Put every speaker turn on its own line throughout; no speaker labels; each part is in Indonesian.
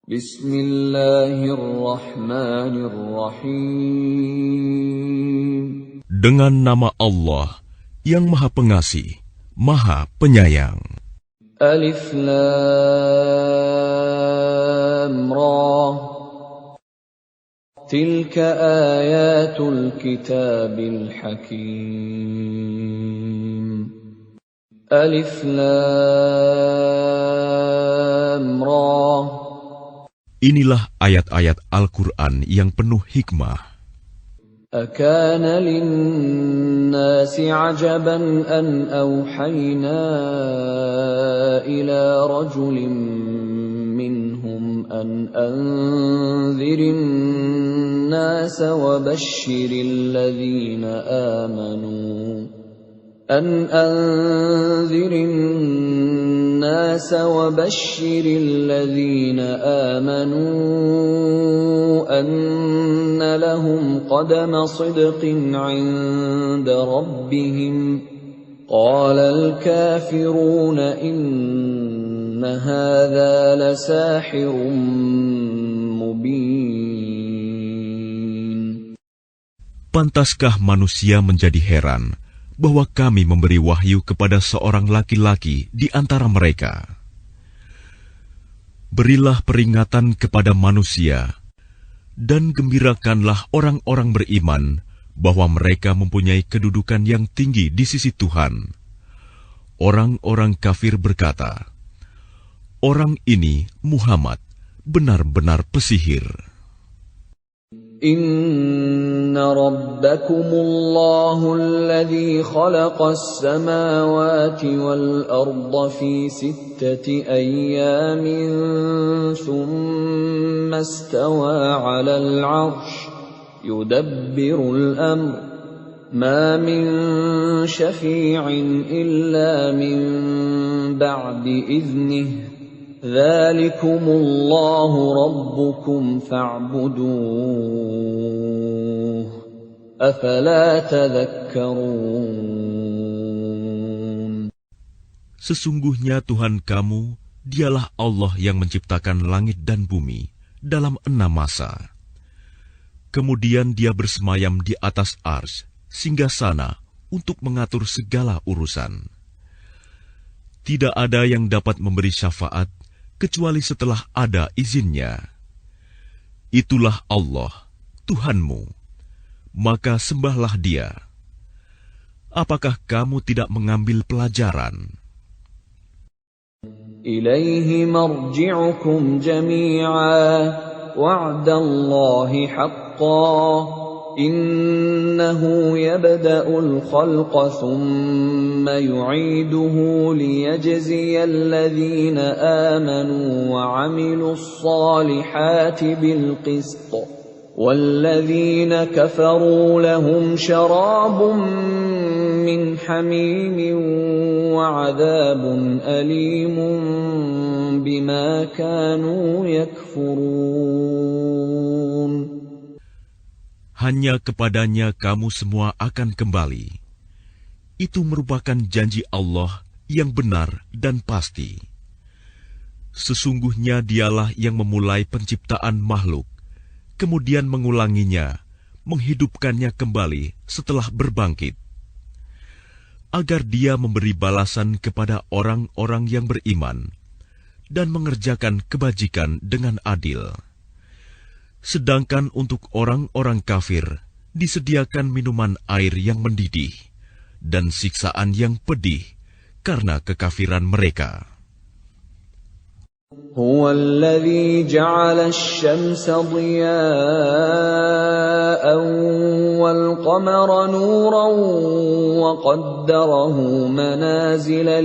Bismillahirrahmanirrahim.
Dengan nama Allah yang Maha Pengasih, Maha Penyayang.
Alif Lam Ra. Tilka ayatul kitabil hakim. Alif Lam Ra.
Inilah ayat-ayat Al-Quran yang penuh hikmah.
Akana linnasi ajaban an awhayna ila rajulin minhum an anzirin nasa wa bashiril ladhina amanu الناس وبشر الذين آمنوا أن لهم قدم صدق عند ربهم قال الكافرون إن هذا لساحر مبين.
Pantaskah manusia menjadi heran bahwa kami memberi wahyu kepada seorang laki-laki di antara mereka? Berilah peringatan kepada manusia, dan gembirakanlah orang-orang beriman bahwa mereka mempunyai kedudukan yang tinggi di sisi Tuhan. Orang-orang kafir berkata, "Orang ini, Muhammad, benar-benar pesihir."
Inna rabbakumullahu alladhi khalaqas samawati wal arda fi sittati ayyamin thumma istawa 'alal 'arsy yudabbirul amr ma min syafi'in illa min ba'di idhnihi Dzalikumullahu rabbukum fa'buduh. Afala tadhakkarun.
Sesungguhnya Tuhan kamu, dialah Allah yang menciptakan langit dan bumi dalam 6 masa. Kemudian Dia bersemayam di atas arsy, singgasana untuk mengatur segala urusan. Tidak ada yang dapat memberi syafaat kecuali setelah ada izinnya. Itulah Allah, Tuhanmu, maka sembahlah Dia. Apakah kamu tidak mengambil pelajaran?
Ilaihi marji'ukum jami'a wa'dallahi haqqan Innahu yabda'ul khalqa thumma yu'iduhu liyajziyal ladhina amanu wa 'amilus salihati bil qist wal kafaru lahum syarabun min hamimin wa 'adzabun alimun bima kanu yakfurun.
Hanya kepadanya kamu semua akan kembali. Itu merupakan janji Allah yang benar dan pasti. Sesungguhnya Dialah yang memulai penciptaan makhluk, kemudian mengulanginya, menghidupkannya kembali setelah berbangkit, agar Dia memberi balasan kepada orang-orang yang beriman dan mengerjakan kebajikan dengan adil. Sedangkan untuk orang-orang kafir disediakan minuman air yang mendidih dan siksaan yang pedih karena kekafiran mereka.
Huwa alladhi ja'ala asy-syamsa diya'an wal qamara nuran wa qaddarahu manazila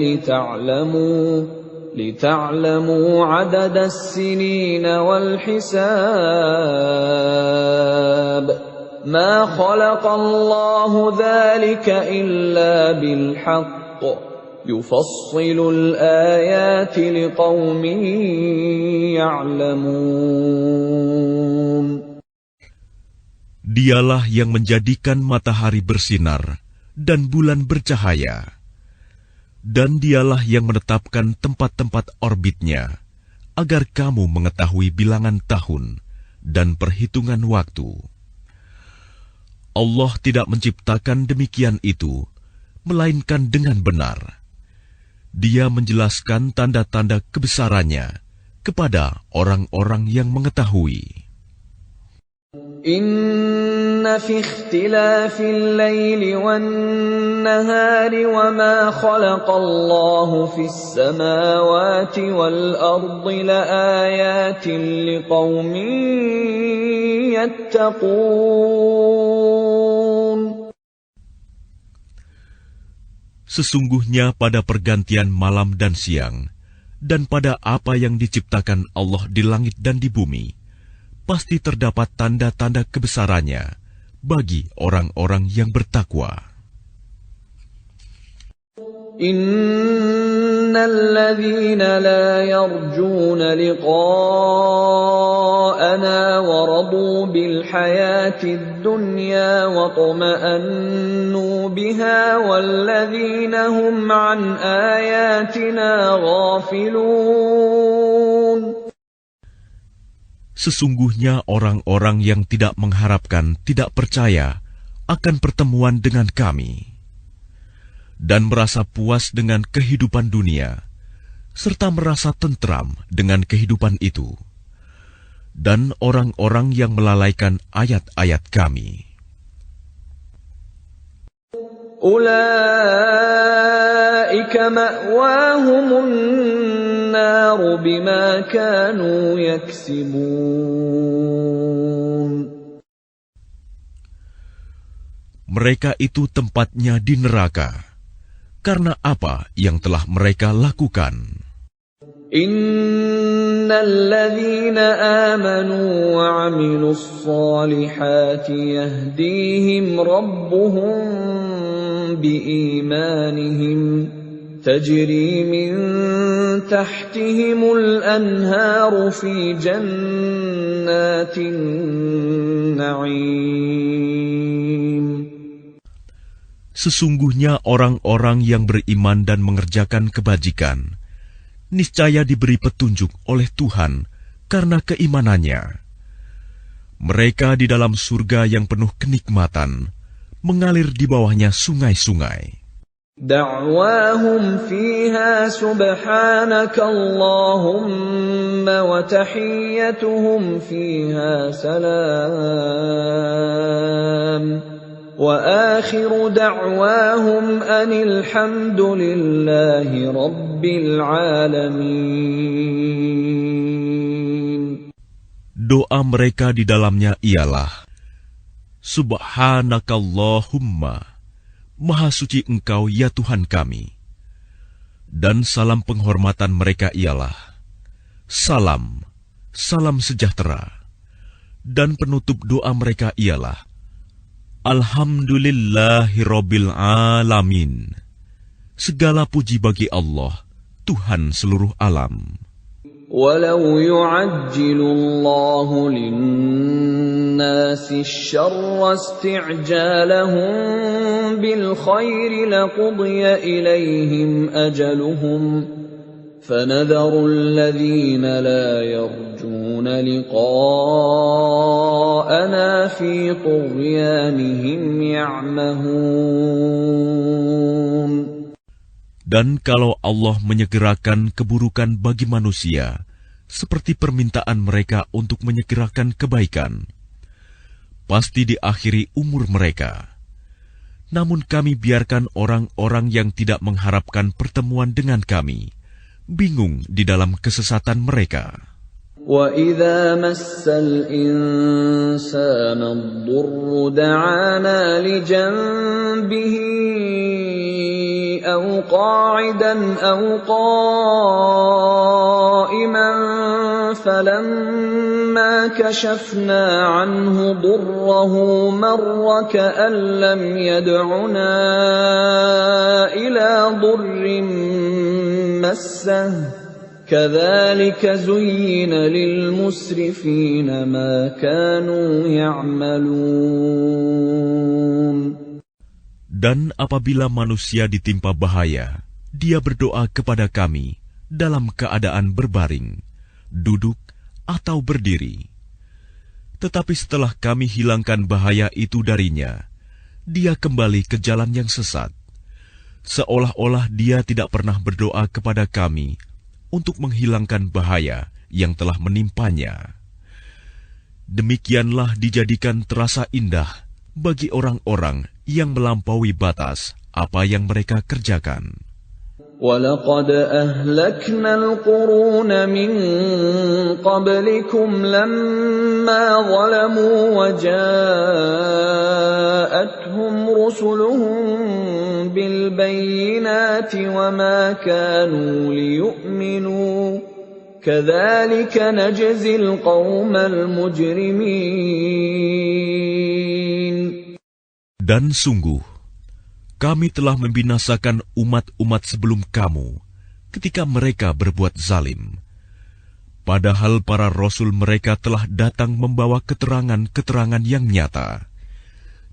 لتعلموا عدد السنين والحساب ما خلق الله ذلك إلا بالحق يفصل الآيات لقوم يعلمون.
Dialah yang menjadikan matahari bersinar dan bulan bercahaya. Dan Dialah yang menetapkan tempat-tempat orbitnya agar kamu mengetahui bilangan tahun dan perhitungan waktu. Allah tidak menciptakan demikian itu, melainkan dengan benar. Dia menjelaskan tanda-tanda kebesarannya kepada orang-orang yang mengetahui.
Inna fi ikhtilafil laili wan nahari wa ma khalaqallahu fis samawati wal ardi laayatin liqaumin yattaqun.
Sesungguhnya pada pergantian malam dan siang, dan pada apa yang diciptakan Allah di langit dan di bumi, pasti terdapat tanda-tanda kebesarannya bagi orang-orang yang bertakwa.
Innal ladzina la yarjuna liqa'ana wa radu bil hayatid dunya wa tuma'annu biha wal ladzina hum an ayatina ghafilun.
Sesungguhnya orang-orang yang tidak mengharapkan, tidak percaya akan pertemuan dengan kami, dan merasa puas dengan kehidupan dunia, serta merasa tentram dengan kehidupan itu, dan orang-orang yang melalaikan ayat-ayat kami.
Ulaika ma'wahumun naru bima kanu yaksibun.
Mereka itu tempatnya di neraka, karena apa yang telah mereka lakukan.
Innal ladzina amanu wa 'amilus solihati yahdihim rabbuhum biimanihim tajri min tahtihimul anharu fi jannatin na'im.
Sesungguhnya orang-orang yang beriman dan mengerjakan kebajikan, niscaya diberi petunjuk oleh Tuhan karena keimanannya. Mereka di dalam surga yang penuh kenikmatan, mengalir di bawahnya sungai-sungai.
Da'wahum fiha subhanaka Allahumma wa tahiyyatuhum fiha salam. وآخر دعواهم أن الحمد لله رب العالمين.
Doa mereka di dalamnya ialah, Subhanakallahumma, Maha suci Engkau ya Tuhan kami. Dan salam penghormatan mereka ialah, Salam, salam sejahtera. Dan penutup doa mereka ialah, Alhamdulillahirabbil alamin. Segala puji bagi Allah, Tuhan seluruh alam.
Walau yu'ajjilu Allahu lin-nasi asy-syarra isti'jalahum bil khairi laqudiya ilaihim ajaluhum. فَنَذَرُ الَّذِينَ لَا يَرْجُونَ لِقَاءَنَا فِي طُغْيَانِهِمْ يَعْمَهُونَ.
Dan kalau Allah menyegerakan keburukan bagi manusia, seperti permintaan mereka untuk menyegerakan kebaikan, pasti diakhiri umur mereka. Namun kami biarkan orang-orang yang tidak mengharapkan pertemuan dengan kami bingung di dalam kesesatan mereka.
وَإِذَا مَسَّ الْإِنسَانَ الضُّرُّ دَعَانَا لِجَنبِهِ أَوْ قَاعِدًا أَوْ قَائِمًا فَلَمَّا كَشَفْنَا عَنْهُ ضُرَّهُ مَرَّ كَأَن لَّمْ يَدْعُنَا إِلَى ضُرٍّ مَّسَّهُ كَذَلِكَ زُيِّنَ لِلْمُسْرِفِينَ مَا كَانُوا يَعْمَلُونَ.
Dan apabila manusia ditimpa bahaya, dia berdoa kepada kami dalam keadaan berbaring, duduk, atau berdiri. Tetapi setelah kami hilangkan bahaya itu darinya, dia kembali ke jalan yang sesat, seolah-olah dia tidak pernah berdoa kepada kami untuk menghilangkan bahaya yang telah menimpanya. Demikianlah dijadikan terasa indah bagi orang-orang yang melampaui batas apa yang mereka kerjakan.
وَلَقَدْ أَهْلَكْنَا الْقُرُونَ مِنْ قَبْلِكُمْ لَمَّا ظَلَمُوا وَجَاءَتْهُمْ رُسُلُهُم بِالْبَيِّنَاتِ وَمَا كَانُوا لِيُؤْمِنُوا كَذَلِكَ نَجْزِي الْقَوْمَ الْمُجْرِمِينَ.
Dan sungguh, kami telah membinasakan umat-umat sebelum kamu ketika mereka berbuat zalim. Padahal para rasul mereka telah datang membawa keterangan-keterangan yang nyata.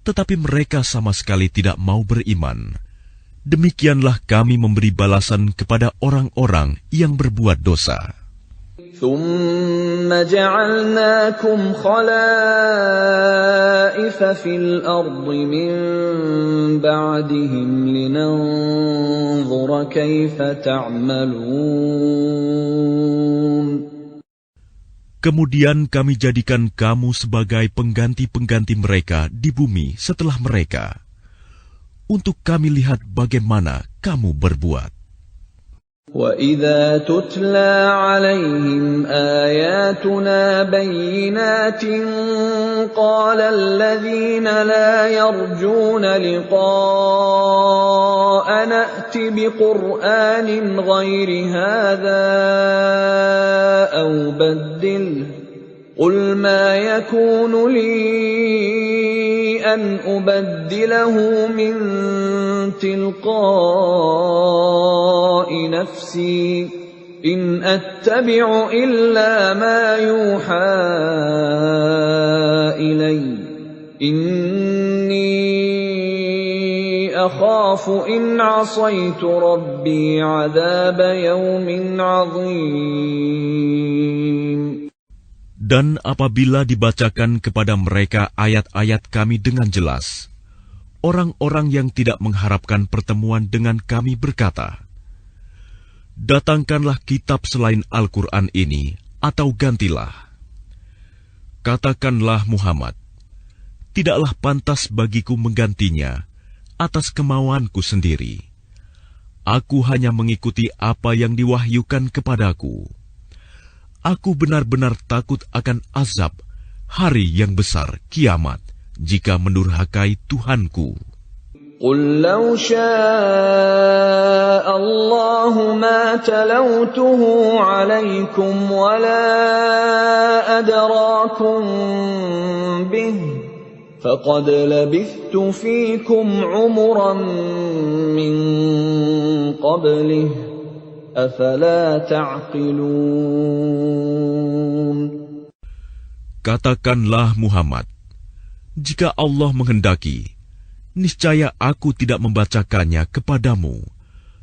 Tetapi mereka sama sekali tidak mau beriman. Demikianlah kami memberi balasan kepada orang-orang yang berbuat dosa.
ثُمَّ جَعَلْنَاكُمْ خَلَائِفَ فِي الْأَرْضِ مِنْ بَعْدِهِمْ لِنَنْظُرَ كَيْفَ تَعْمَلُونَ.
Kemudian kami jadikan kamu sebagai pengganti-pengganti mereka di bumi setelah mereka, untuk kami lihat bagaimana kamu berbuat.
وَإِذَا تُتْلَى عَلَيْهِمْ آيَاتُنَا بَيِّنَاتٍ قَالَ الَّذِينَ لَا يَرْجُونَ لِقَاءَنَا ائْتِ بِقُرْآنٍ غَيْرِ هَذَا أَوْ بَدِّلْهُ قُلْ مَا يَكُونُ لِي أَنْ أُبَدِّلَهُ مِنْ تِلْقَاءِ نَفْسِي إِنْ أَتَّبِعُ إِلَّا مَا يُوحَى إِلَيَّ إِنِّي أَخَافُ إِنْ عَصَيْتُ رَبِّي عَذَابَ يَوْمٍ عَظِيمٍ.
Dan apabila dibacakan kepada mereka ayat-ayat kami dengan jelas, orang-orang yang tidak mengharapkan pertemuan dengan kami berkata, "Datangkanlah kitab selain Al-Quran ini, atau gantilah." Katakanlah Muhammad, "Tidaklah pantas bagiku menggantinya atas kemauanku sendiri. Aku hanya mengikuti apa yang diwahyukan kepadaku. Aku benar-benar takut akan azab hari yang besar kiamat jika mendurhakai Tuhanku."
قُل لَّوْ شَاءَ اللَّهُ مَا تَلَوْتُهُ عَلَيْكُمْ وَلَا أَدْرَاكُم بِهِ فَقَدْ لَبِثْتُ فِيكُمْ عُمُرًا مِّن قَبْلِهِ أَفَلَا تَعْقِلُونَ.
Katakanlah Muhammad, jika Allah menghendaki, niscaya aku tidak membacakannya kepadamu,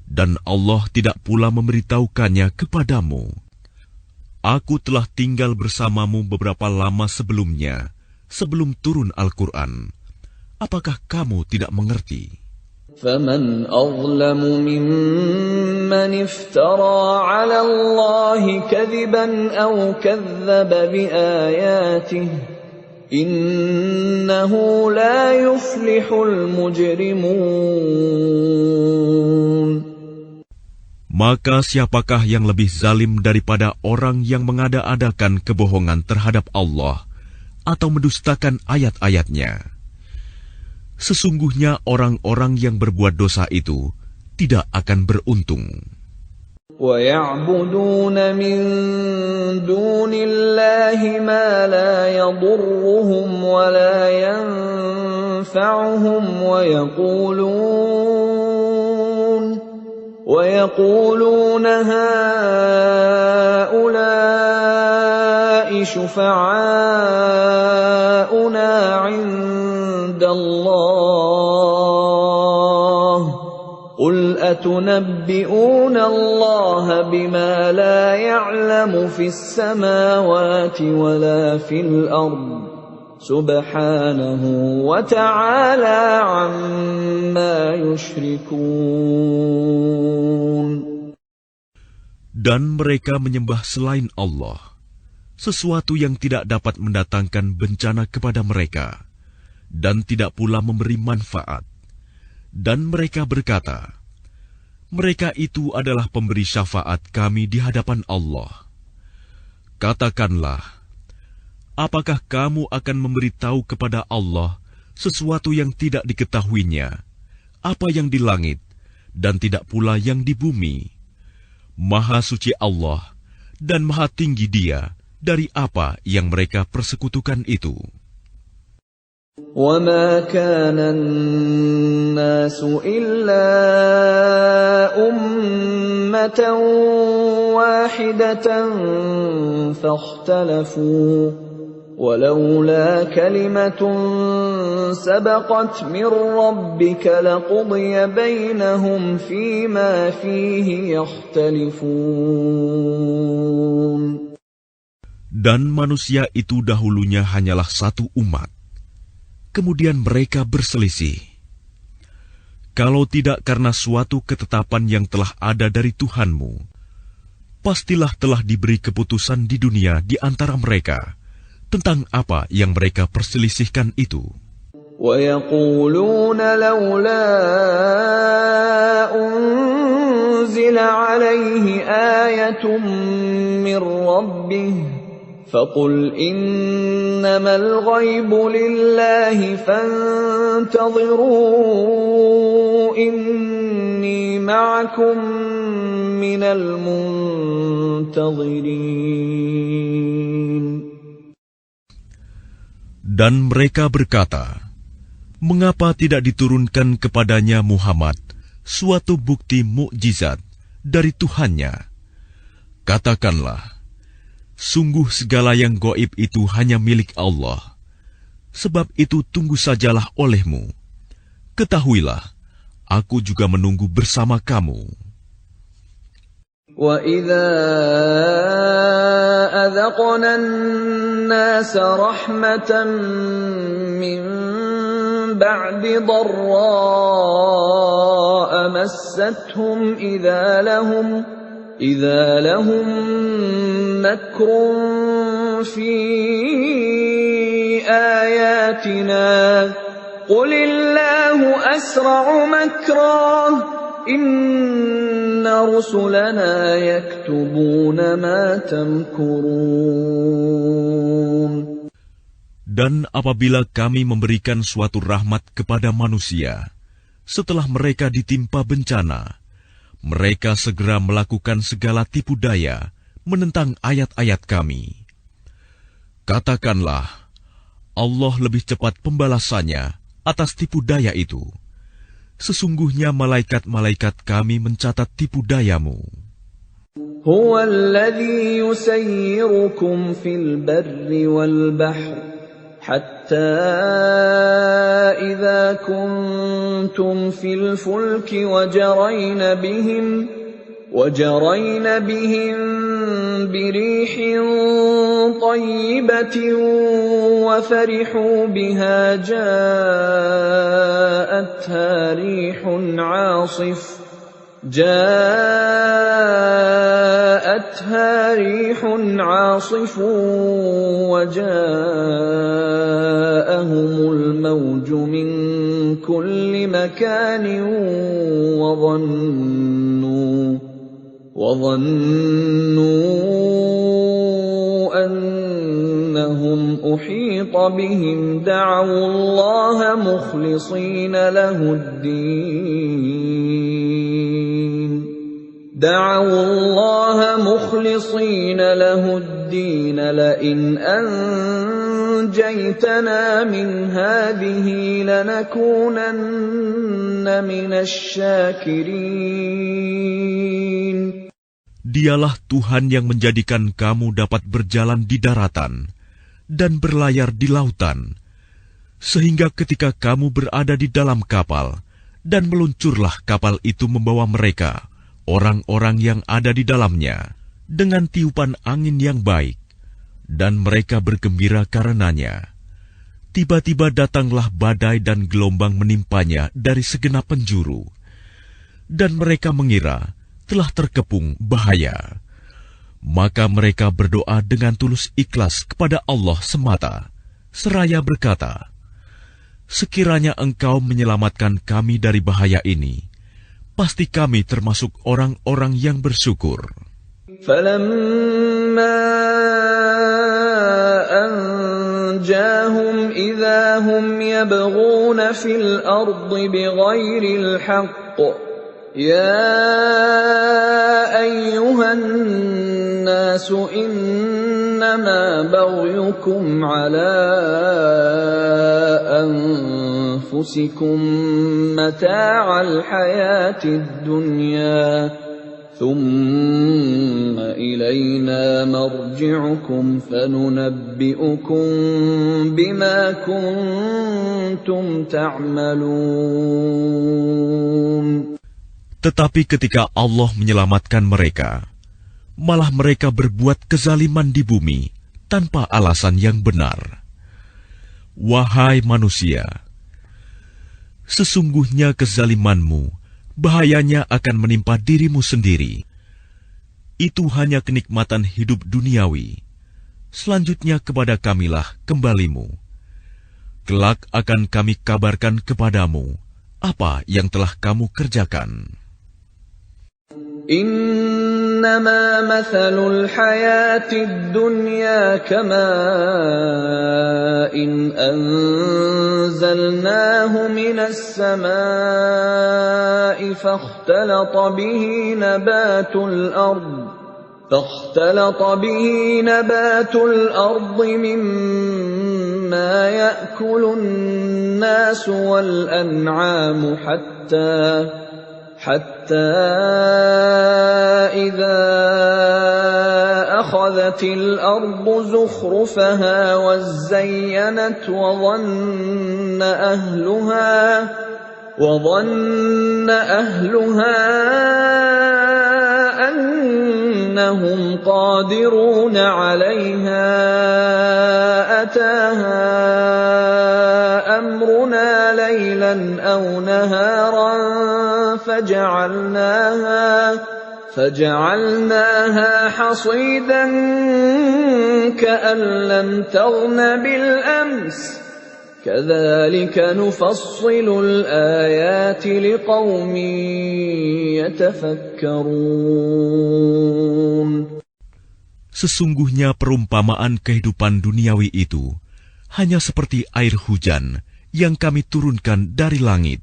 dan Allah tidak pula memberitahukannya kepadamu. Aku telah tinggal bersamamu beberapa lama sebelumnya, sebelum turun Al-Quran. Apakah kamu tidak mengerti?
فَمَنْ أَظْلَمُ مِمَّنِ افْتَرَى عَلَى اللَّهِ كَذِبًا أَوْ كَذَّبَ بِآيَاتِهِ إِنَّهُ لَا يُفْلِحُ الْمُجْرِمُونَ.
Maka siapakah yang lebih zalim daripada orang yang mengada-adakan kebohongan terhadap Allah atau mendustakan ayat-ayatnya? Sesungguhnya orang-orang yang berbuat dosa itu tidak akan beruntung.
وَيَعْبُدُونَ مِن دُونِ اللَّهِ مَا لَا يَضُرُّهُمْ وَلَا يَنفَعُهُمْ وَيَقُولُونَ هَٰؤُلَاءِ شُفَعَاؤُنَا عِندَ اللَّهِ قُلْ أتنبئون الله بما لا يعلم في السماوات ولا في الأرض سبحانه وتعالى عما يشركون.
Dan mereka menyembah selain Allah, sesuatu yang tidak dapat mendatangkan bencana kepada mereka, dan tidak pula memberi manfaat. Dan mereka berkata, mereka itu adalah pemberi syafaat kami di hadapan Allah. Katakanlah, apakah kamu akan memberitahu kepada Allah sesuatu yang tidak diketahuinya, apa yang di langit, dan tidak pula yang di bumi? Maha suci Allah, dan maha tinggi Dia dari apa yang mereka persekutukan itu.
وَمَا كَانَ النَّاسُ إِلَّا أُمَّةً وَاحِدَةً فَاخْتَلَفُوا وَلَوْلَا كَلِمَةٌ سَبَقَتْ مِنْ رَبِّكَ لَقُضِيَ بَيْنَهُمْ فِيمَا فِيهِ يَخْتَلِفُونَ.
Dan manusia itu dahulunya hanyalah satu umat. Kemudian mereka berselisih. Kalau tidak karena suatu ketetapan yang telah ada dari Tuhanmu, pastilah telah diberi keputusan di dunia di antara mereka tentang apa yang mereka perselisihkan itu.
وَيَقُولُونَ لَوْلَا أُنْزِلَ عَلَيْهِ آيَةٌ مِّن رَّبِّهِ فَقُلْ إِنَّمَا الْغَيْبُ لِلَّهِ فَانْتَظِرُوا إِنِّي مَعَكُمْ مِنَ الْمُنْتَظِرِينَ.
Dan mereka berkata, mengapa tidak diturunkan kepadanya Muhammad suatu bukti mukjizat dari Tuhannya? Katakanlah, sungguh segala yang gaib itu hanya milik Allah. Sebab itu tunggu sajalah olehmu. Ketahuilah, aku juga menunggu bersama kamu.
وَإِذَا أَذَقْنَا النَّاسَ رَحْمَةً مِّن بَعْدِ ضَرَّاءَ مَسَّتْهُمْ إِذَا لَهُمْ مَكْرٌ فِي آيَاتِنَا قُلِ اللَّهُ أَسْرَعُ مَكْرًا إِنَّ رُسُلَنَا يَكْتُبُونَ مَا تَمْكُرُونَ.
Dan apabila kami memberikan suatu rahmat kepada manusia, setelah mereka ditimpa bencana, mereka segera melakukan segala tipu daya menentang ayat-ayat kami. Katakanlah, Allah lebih cepat pembalasannya atas tipu daya itu. Sesungguhnya malaikat-malaikat kami mencatat tipu dayamu.
هُوَ الَّذِي يُسَيِّرُكُمْ فِي الْبَرِّ وَالْبَحْرِ حَتَّى إِذَا كُنْتُمْ فِي الْفُلْكِ وَجَرَيْنَ بِهِمْ بِرِيحٍ طَيِّبَةٍ وَفَرِحُوا بِهَا جَاءَتْهَا رِيحٌ عَاصِفٌ وَجَاءَهُمُ الْمَوْجُ مِنْ كُلِّ مَكَانٍ وَظَنُّوا أَنَّهُمْ أُحِيطَ بِهِمْ دَعَوُا اللَّهَ مُخْلِصِينَ لَهُ الدِّينَ لَئِنْ أَنْجَيْتَنَا مِنْ هَٰذِهِ لَنَكُونَنَّ مِنَ الشَّاكِرِينَ.
Dialah Tuhan yang menjadikan kamu dapat berjalan di daratan dan berlayar di lautan, sehingga ketika kamu berada di dalam kapal Dan meluncurlah kapal itu membawa mereka, orang-orang yang ada di dalamnya, dengan tiupan angin yang baik, dan mereka bergembira karenanya. Tiba-tiba datanglah badai dan gelombang menimpanya dari segenap penjuru, dan mereka mengira telah terkepung bahaya. Maka mereka berdoa dengan tulus ikhlas kepada Allah semata, seraya berkata, "Sekiranya Engkau menyelamatkan kami dari bahaya ini, pasti kami termasuk orang-orang yang bersyukur."
فَلَمَّا أَنْجَاهُمْ إِذَا هُمْ يَبْغُونَ فِي الْأَرْضِ بِغَيْرِ الْحَقِّ يَا أَيُّهَا النَّاسُ إِنَّمَا بَغْيُكُمْ عَلَى أَنفُسِكُم مَّتَاعَ الْحَيَاةِ الدُّنْيَا ثُمَّ إِلَيْنَا مَرْجِعُكُمْ فَنُنَبِّئُكُم بِمَا كُنتُمْ تَعْمَلُونَ.
Tetapi ketika Allah menyelamatkan mereka, malah mereka berbuat kezaliman di bumi tanpa alasan yang benar. Wahai manusia, sesungguhnya kezalimanmu bahayanya akan menimpa dirimu sendiri. Itu hanya kenikmatan hidup duniawi. Selanjutnya kepada kamilah kembalimu. Kelak akan kami kabarkan kepadamu apa yang telah kamu kerjakan.
إنما مثل الحياة الدنيا كماء أنزلناه من السماء فاختلط به نبات الأرض مما يأكل الناس والأنعام حتى إذا أخذت الأرض زخرفها وزينت وظن أهلها أنهم قادرون عليها أتاها أمرنا ليلا أو نهارا فجعلناها حصيدا كأن لم تغن بالأمس كذلك نفصل الآيات لقوم يتفكرون.
Sesungguhnya perumpamaan kehidupan duniawi itu hanya seperti air hujan yang kami turunkan dari langit.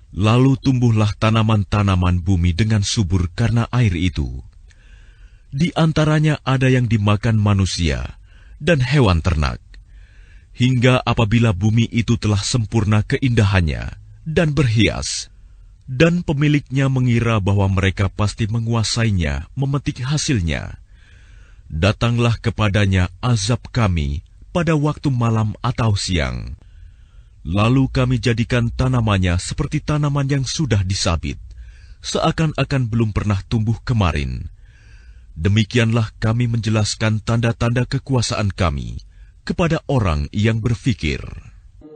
Lalu tumbuhlah tanaman-tanaman bumi dengan subur karena air itu. Di antaranya ada yang dimakan manusia dan hewan ternak. Hingga apabila bumi itu telah sempurna keindahannya dan berhias, dan pemiliknya mengira bahwa mereka pasti menguasainya, memetik hasilnya, datanglah kepadanya azab kami pada waktu malam atau siang. Lalu kami jadikan tanamannya seperti tanaman yang sudah disabit, seakan-akan belum pernah tumbuh kemarin. Demikianlah kami menjelaskan tanda-tanda kekuasaan kami kepada orang yang berfikir.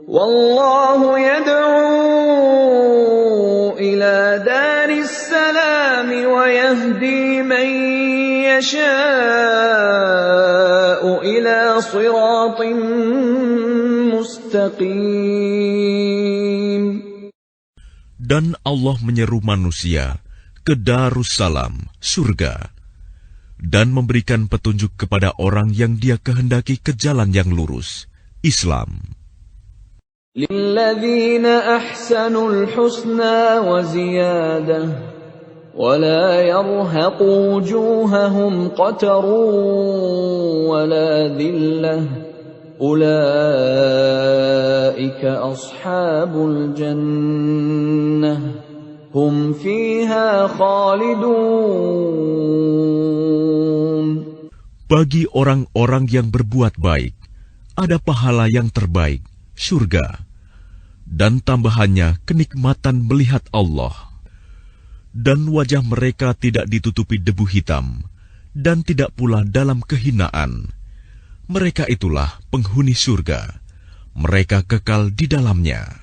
Wallahu yad'u ila daris salam wa yahdi man yasha'u ila siratin mustaqim.
Dan Allah menyeru manusia ke Darussalam, surga, dan memberikan petunjuk kepada orang yang Dia kehendaki ke jalan yang lurus, Islam.
Lilladzina ahsanul husna wa ziyadah wa la yarhaqu wujuhahum qatarun wa la dhillah ulaika ashabul jannah hum fiha khalidun.
Bagi orang-orang yang berbuat baik, ada pahala yang terbaik, surga. dan tambahannya kenikmatan melihat Allah. Dan wajah mereka tidak ditutupi debu hitam, dan tidak pula dalam kehinaan. Mereka itulah penghuni surga. Mereka kekal di dalamnya.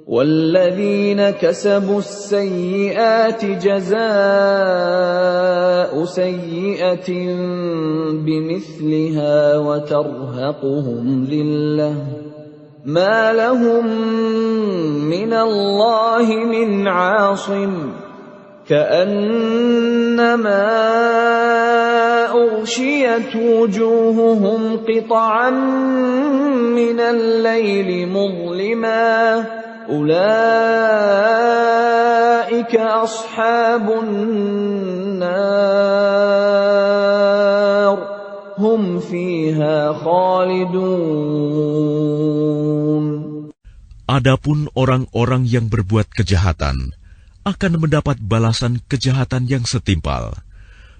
وَالَّذِينَ كَسَبُوا السَّيِّئَاتِ جَزَاءُ سَيِّئَةٍ بِمِثْلِهَا وَتَرْهَقُهُمْ ذِلَّةٌ مَا لَهُم مِّنَ اللَّهِ مِنْ عَاصِمٍ كَأَنَّمَا أُغْشِيَتْ وُجُوهُهُمْ قِطَعًا مِّنَ اللَّيْلِ مُظْلِمًا أُولَئِكَ أَصْحَابُ النَّارِ هُمْ فِيهَا خَالِدُونَ.
Adapun orang-orang yang berbuat kejahatan akan mendapat balasan kejahatan yang setimpal,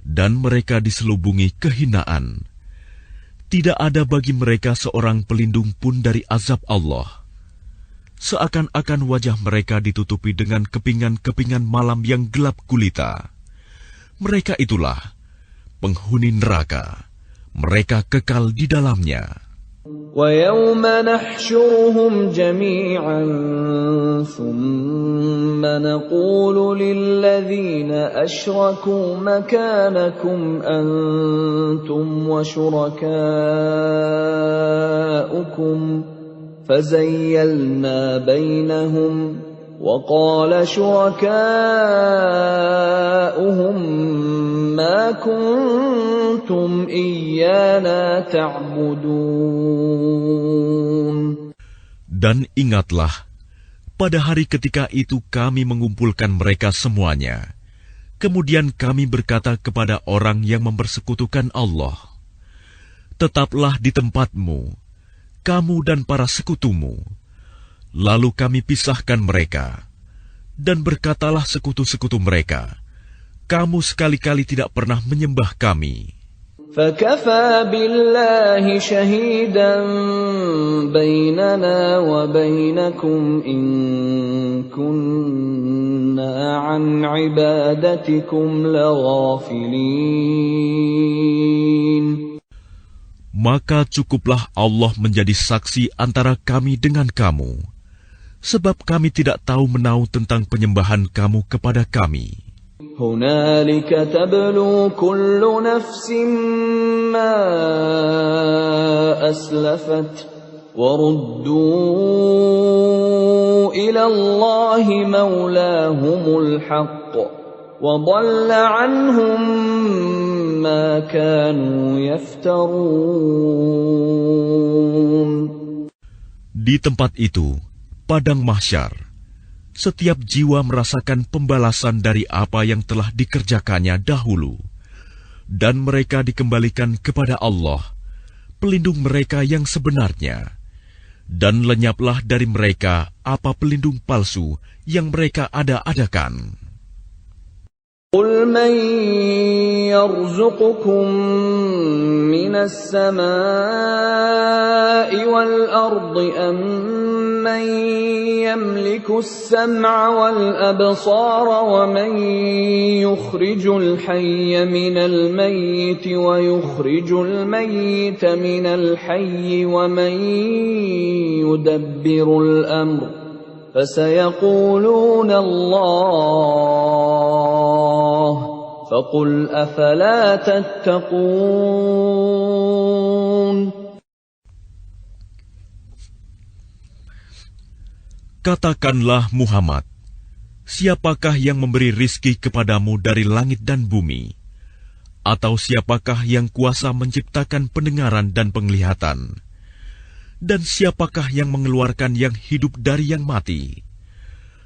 dan mereka diselubungi kehinaan. Tidak ada bagi mereka seorang pelindung pun dari azab Allah. Seakan-akan wajah mereka ditutupi dengan kepingan-kepingan malam yang gelap gulita. Mereka itulah penghuni neraka. Mereka kekal di dalamnya.
وَيَوْمَ نَحْشُرُهُمْ جَمِيعًا ثُمَّ نَقُولُ لِلَّذِينَ أَشْرَكُوا مَكَانَكُمْ أَنْتُمْ وَشُرَكَاؤُكُمْ فَزَيَّلْنَا بَيْنَهُمْ وَقَالَ شُرَكَاؤُهُمْ مَا كُنْتُمْ إِيَّانَا تَعْبُدُونَ.
Dan ingatlah, pada hari ketika itu kami mengumpulkan mereka semuanya. Kemudian kami berkata kepada orang yang mempersekutukan Allah, tetaplah di tempatmu, kamu dan para sekutumu. Lalu kami pisahkan mereka, dan berkatalah sekutu-sekutu mereka, kamu sekali-kali tidak pernah menyembah kami.
فَكَفَى بِاللَّهِ شَهِيدًا بَيْنَنَا وَبَيْنَكُمْ إِن كُنَّا عَنْ عِبَادَتِكُمْ لَغَافِلِينَ.
Maka cukuplah Allah menjadi saksi antara kami dengan kamu, sebab kami tidak tahu menau tentang penyembahan kamu kepada kami.
هُنَالِكَ تَبْلُو كُلُّ نَفْسٍ مَّا أَسْلَفَتْ وَرُدُّوا إِلَى اللَّهِ مَوْلَاهُمُ الْحَقِّ وَضَلَّ عَنْهُم مَّا كَانُوا يَفْتَرُونَ.
Di tempat itu, padang mahsyar, setiap jiwa merasakan pembalasan dari apa yang telah dikerjakannya dahulu, dan mereka dikembalikan kepada Allah, pelindung mereka yang sebenarnya, dan lenyaplah dari mereka apa pelindung palsu yang mereka ada-adakan.
قُلْ مَنْ يَرْزُقُكُمْ مِنَ السَّمَاءِ وَالْأَرْضِ أَمَّنْ يَمْلِكُ السَّمْعَ وَالْأَبْصَارَ وَمَنْ يُخْرِجُ الْحَيَّ مِنَ الْمَيِّتِ وَيُخْرِجُ الْمَيِّتَ مِنَ الْحَيِّ وَمَنْ يُدَبِّرُ الْأَمْرَ فَسَيَقُولُونَ اللَّهُ فَقُلْ أَفَلَا تَتَّقُونَ.
Katakanlah Muhammad, siapakah yang memberi rizki kepadamu dari langit dan bumi? Atau siapakah yang kuasa menciptakan pendengaran dan penglihatan? Dan siapakah yang mengeluarkan yang hidup dari yang mati?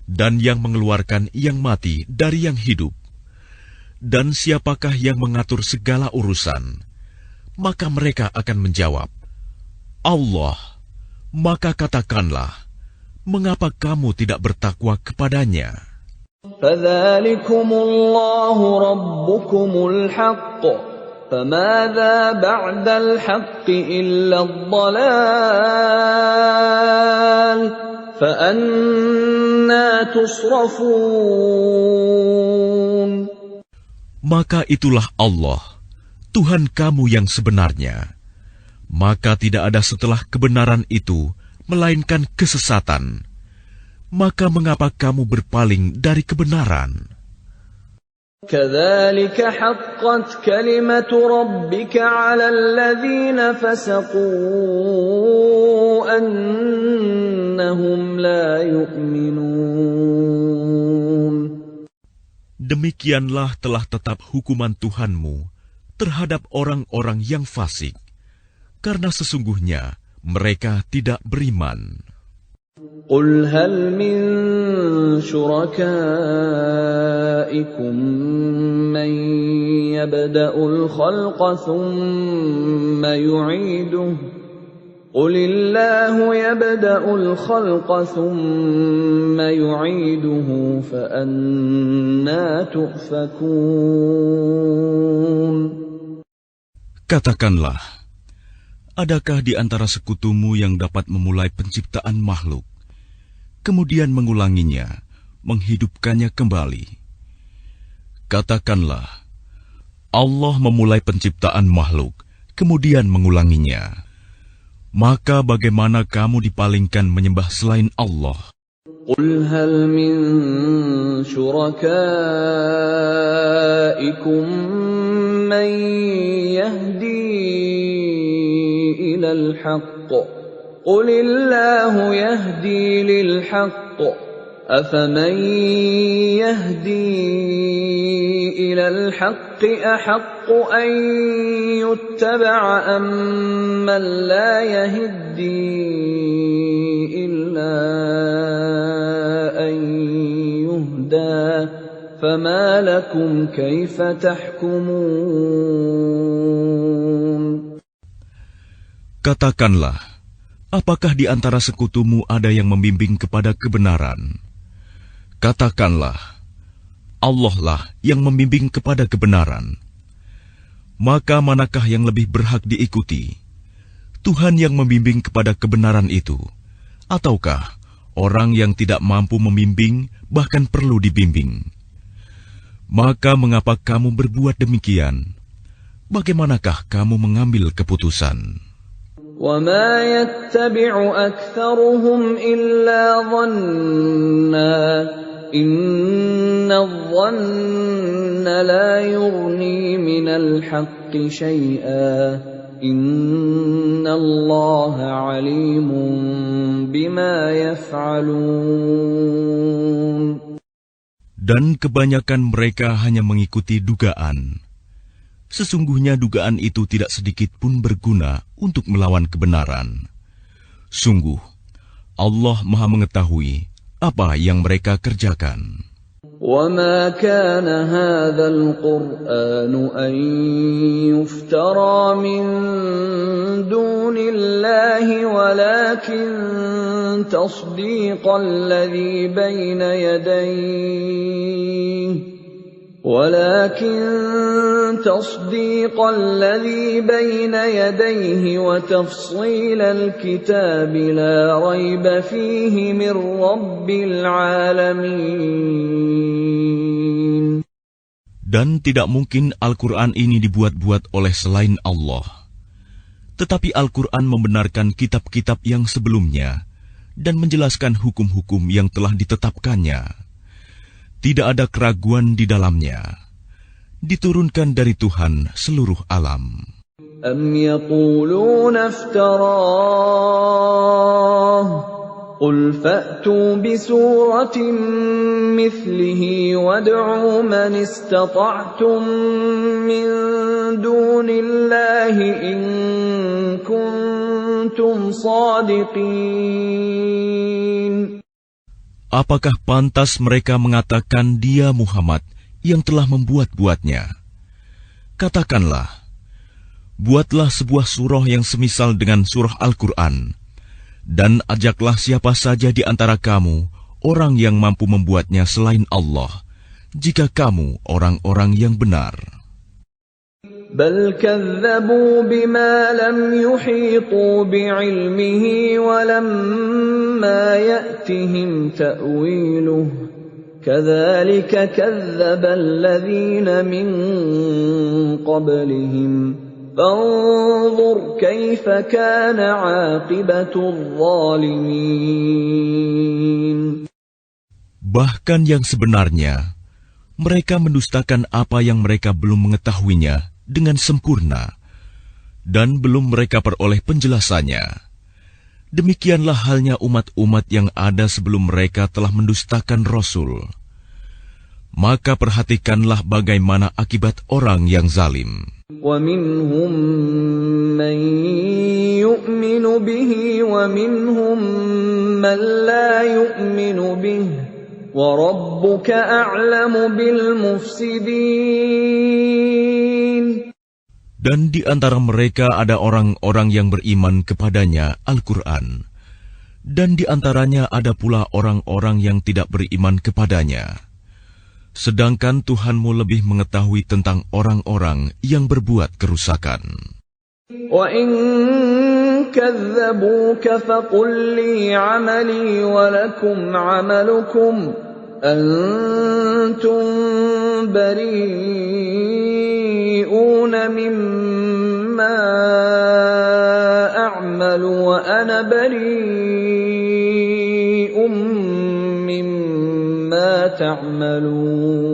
Dan yang mengeluarkan yang mati dari yang hidup? Dan siapakah yang mengatur segala urusan? Maka mereka akan menjawab, Allah. Maka katakanlah, mengapa kamu tidak bertakwa kepadanya?
فَذَلِكُمُ اللَّهُ رَبُّكُمُ الْحَقُّ فَمَاذَا بَعْدَ الْحَقِّ إِلَّا الضَّلَالُ فأنى تصرفون.
Maka itulah Allah, Tuhan kamu yang sebenarnya. Maka tidak ada setelah kebenaran itu, melainkan kesesatan. Maka mengapa kamu berpaling dari kebenaran?
كذلك حقت كلمة ربك على الذين فسقوا أنهم لا يؤمنون.
Demikianlah telah tetap hukuman Tuhanmu terhadap orang-orang yang fasik, karena sesungguhnya mereka tidak beriman.
قل هل من شركائكم من يبدأ الخلق ثم يعيده قل الله يبدأ الخلق ثم يعيده فأنى تؤفكون.
Katakanlah, adakah di antara sekutumu yang dapat memulai penciptaan makhluk, kemudian mengulanginya, menghidupkannya kembali? Katakanlah, Allah memulai penciptaan makhluk, kemudian mengulanginya. Maka bagaimana kamu dipalingkan menyembah selain Allah?
قل هل من شركائكم من يهدي إلى الحق قل الله يهدي للحق أفمن يهدي إلى الحق أحق أن يتبع أمن لا يهدي إلا أن يهدى فما لكم كيف تحكمون.
Katakanlah, apakah di antara sekutumu ada yang membimbing kepada kebenaran? Katakanlah, Allah lah yang membimbing kepada kebenaran. Maka manakah yang lebih berhak diikuti? Tuhan yang membimbing kepada kebenaran itu, ataukah orang yang tidak mampu membimbing bahkan perlu dibimbing? Maka mengapa kamu berbuat demikian? Bagaimanakah kamu mengambil keputusan?
وَمَا يَتَّبِعُ أَكْثَرُهُمْ إِلَّا ظَنًّا إِنَّ الظَّنَّ لَا يُغْنِي مِنَ الْحَقِّ شَيْئًا إِنَّ اللَّهَ عَلِيمٌ بِمَا يَفْعَلُونَ.
Dan kebanyakan mereka hanya mengikuti dugaan. Sesungguhnya dugaan itu tidak sedikit pun berguna untuk melawan kebenaran. Sungguh, Allah Maha mengetahui apa yang mereka kerjakan.
وَمَا كَانَ هَذَا الْقُرْآنُ أَن يُفْتَرَى مِن دُونِ اللَّهِ وَلَكِن تَصْدِيقَ الَّذِي بَيْنَ يَدَيْهِ وَتَفْصِيلَ الْكِتَابِ لَا رَيْبَ فِيهِ مِنْ رَبِّ الْعَالَمِينَ.
Dan tidak mungkin Al-Quran ini dibuat-buat oleh selain Allah. Tetapi Al-Quran membenarkan kitab-kitab yang sebelumnya dan menjelaskan hukum-hukum yang telah ditetapkannya. Tidak ada keraguan di dalamnya. Diturunkan dari Tuhan seluruh alam.
أَمْ يَقُولُونَ افْتَرَاهُ قُلْ فَأْتُوا بِسُورَةٍ مِثْلِهِ وَادْعُوا مَنِ اسْتَطَعْتُم مِّن دُونِ اللَّهِ إِن كُنتُمْ صَادِقِينَ.
Apakah pantas mereka mengatakan dia Muhammad yang telah membuat-buatnya? Katakanlah, buatlah sebuah surah yang semisal dengan surah Al-Quran, dan ajaklah siapa saja di antara kamu, orang yang mampu membuatnya selain Allah, jika kamu orang-orang yang benar.
بل كذبوا بما لم يحيطوا بعلمه ولما يأتهم تأويله كذلك كذب الذين من قبلهم فانظر كيف كان عاقبة الظالمين.
Bahkan yang sebenarnya, mereka mendustakan apa yang mereka belum mengetahuinya dengan sempurna, dan belum mereka peroleh penjelasannya. Demikianlah halnya umat-umat yang ada sebelum mereka telah mendustakan Rasul. Maka perhatikanlah bagaimana akibat orang yang zalim.
وَمِنْهُمْ مَنْ يُؤْمِنُ بِهِ وَمِنْهُمْ مَنْ لَا يُؤْمِنُ بِهِ وَرَبُّكَ أَعْلَمُ بِالْمُفْسِدِينَ.
Dan di antara mereka ada orang-orang yang beriman kepadanya Al-Quran, dan di antaranya ada pula orang-orang yang tidak beriman kepadanya. Sedangkan Tuhanmu lebih mengetahui tentang orang-orang yang berbuat kerusakan.
وَإِن كَذَّبُوكَ فَقُل لِّي عَمَلِي وَلَكُمْ عَمَلُكُمْ أَنتُم بَرِيئُونَ مِمَّا أَعْمَلُ وَأَنَا بَرِيءٌ مِّمَّا تَعْمَلُونَ.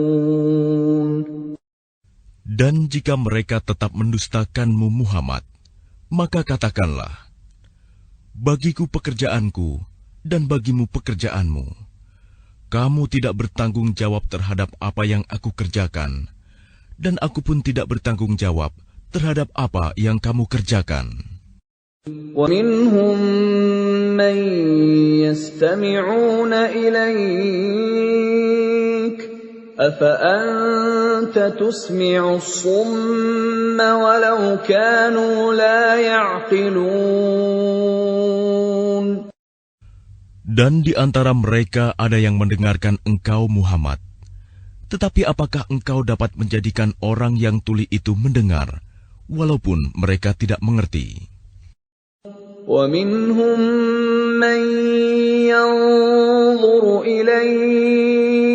Dan jika mereka tetap mendustakanmu Muhammad, maka katakanlah, bagiku pekerjaanku dan bagimu pekerjaanmu. Kamu tidak bertanggung jawab terhadap apa yang aku kerjakan, dan aku pun tidak bertanggung jawab terhadap apa yang kamu kerjakan.
وَمِنْهُمْ مَنْ يَسْتَمِعُونَ إِلَيْكَ أَفَأَنْتَ تُسْمِعُ الصُّمَّ وَلَوْ كَانُوا لَا يَعْقِلُونَ.
Dan di antara mereka ada yang mendengarkan engkau Muhammad. Tetapi apakah engkau dapat menjadikan orang yang tuli itu mendengar, walaupun mereka tidak mengerti?
وَمِنْهُمْ مَنْ يَنْظُرُ إِلَيْكَ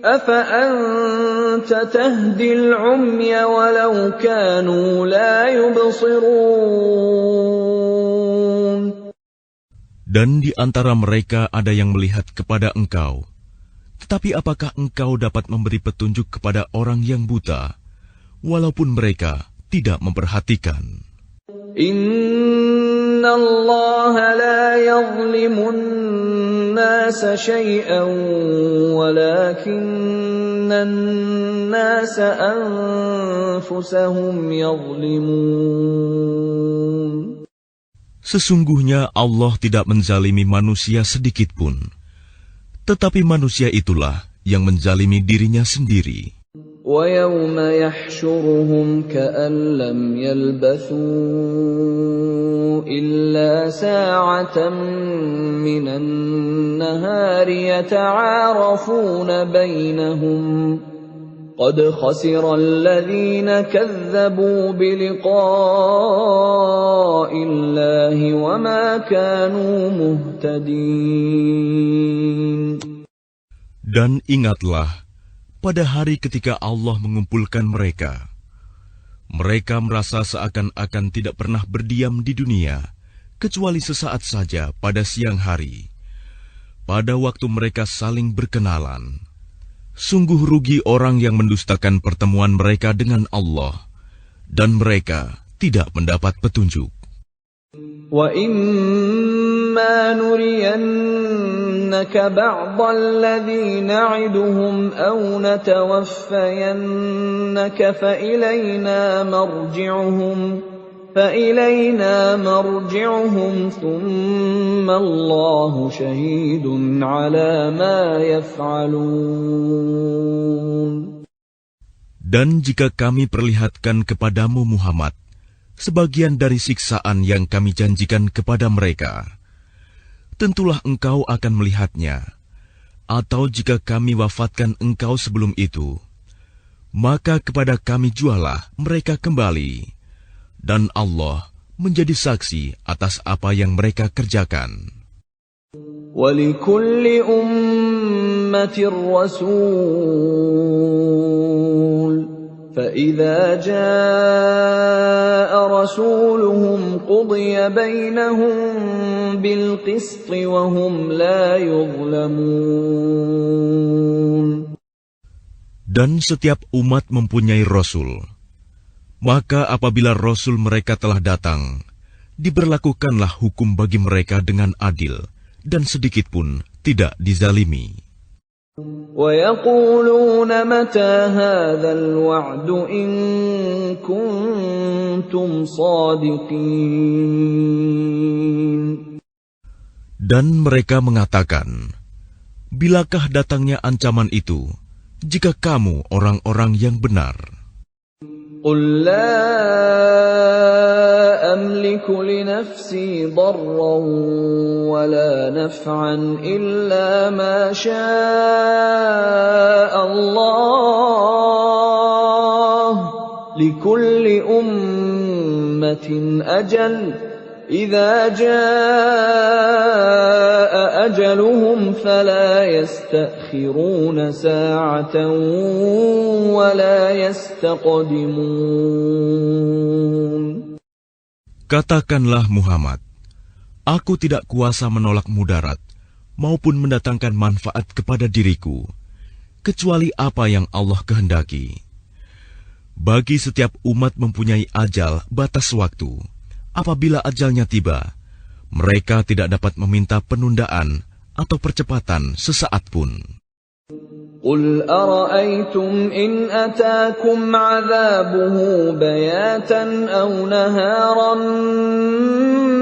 أَفَأَنْتَ تَهْدِي الْعُمْيَ وَلَوْ كَانُوا لَا يُبْصِرُونَ.
Dan di antara mereka ada yang melihat kepada engkau. Tetapi apakah engkau dapat memberi petunjuk kepada orang yang buta, walaupun mereka tidak memperhatikan?
Inna Allah la yazlimun nasa shay'an walakinnan nasa anfusahum yazlimun.
Sesungguhnya Allah tidak menzalimi manusia sedikitpun, tetapi manusia itulah yang menzalimi dirinya sendiri.
وَيَوْمَ يَحْشُرُهُمْ كَأَن لَّمْ يَلْبَثُوا إِلَّا سَاعَةً مِّنَ النَّهَارِ يَتَعَارَفُونَ بَيْنَهُمْ قَدْ خَسِرَ الَّذِينَ كَذَّبُوا بِلِقَاءِ اللَّهِ وَمَا كَانُوا مُهْتَدِينَ.
Dan ingatlah, pada hari ketika Allah mengumpulkan mereka, mereka merasa seakan-akan tidak pernah berdiam di dunia, kecuali sesaat saja pada siang hari. Pada waktu mereka saling berkenalan, sungguh rugi orang yang mendustakan pertemuan mereka dengan Allah, dan mereka tidak mendapat petunjuk. وَإِمَّا نُرِيَنَّكَ بَعْضَ الَّذِي نَعِدُهُمْ أَوْ نَتَوَفَّيَنَّكَ فَإِلَيْنَا مَرْجِعُهُمْ ثُمَّ اللَّهُ شَهِيدٌ عَلَى مَا يَفْعَلُونَ. Dan jika kami perlihatkan kepadamu Muhammad sebagian dari siksaan yang kami janjikan kepada mereka, tentulah engkau akan melihatnya. Atau jika kami wafatkan engkau sebelum itu, maka kepada kami jualah mereka kembali, dan Allah menjadi saksi atas apa yang mereka kerjakan.
وَلِكُلِّ أُمَّةٍ رَّسُولٌ فَإِذَا جَاءَ رَسُولُهُمْ قُضِيَ بَيْنَهُم بِالْقِسْطِ وَهُمْ لَا يُظْلَمُونَ.
Dan setiap umat mempunyai Rasul. Maka apabila Rasul mereka telah datang, diberlakukanlah hukum bagi mereka dengan adil, dan sedikitpun tidak dizalimi.
وَيَقُولُونَ مَتَى هَذَا الْوَعْدُ إِن كُنتُمْ صَادِقِينَ.
Dan mereka mengatakan, bilakah datangnya ancaman itu, jika kamu orang-orang yang benar?
قُل لَّا أَمْلِكُ لِنَفْسِي ضَرًّا وَلَا نَفْعًا إِلَّا مَا شَاءَ اللَّهُ ۗ لِكُلِّ أُمَّةٍ أَجَلٌ ۖ إِذَا جَاءَ أَجَلُهُمْ فَلَا يَسْتَأْخِرُونَ سَاعَةً وَلَا يَسْتَقْدِمُونَ.
Katakanlah Muhammad, aku tidak kuasa menolak mudarat maupun mendatangkan manfaat kepada diriku, kecuali apa yang Allah kehendaki. Bagi setiap umat mempunyai ajal batas waktu. Apabila ajalnya tiba, mereka tidak dapat meminta penundaan atau percepatan sesaat pun.
قُلْ أَرَأَيْتُمْ إِنْ أَتَاكُمْ عَذَابُهُ بَيَاتًا أَوْ نَهَارًا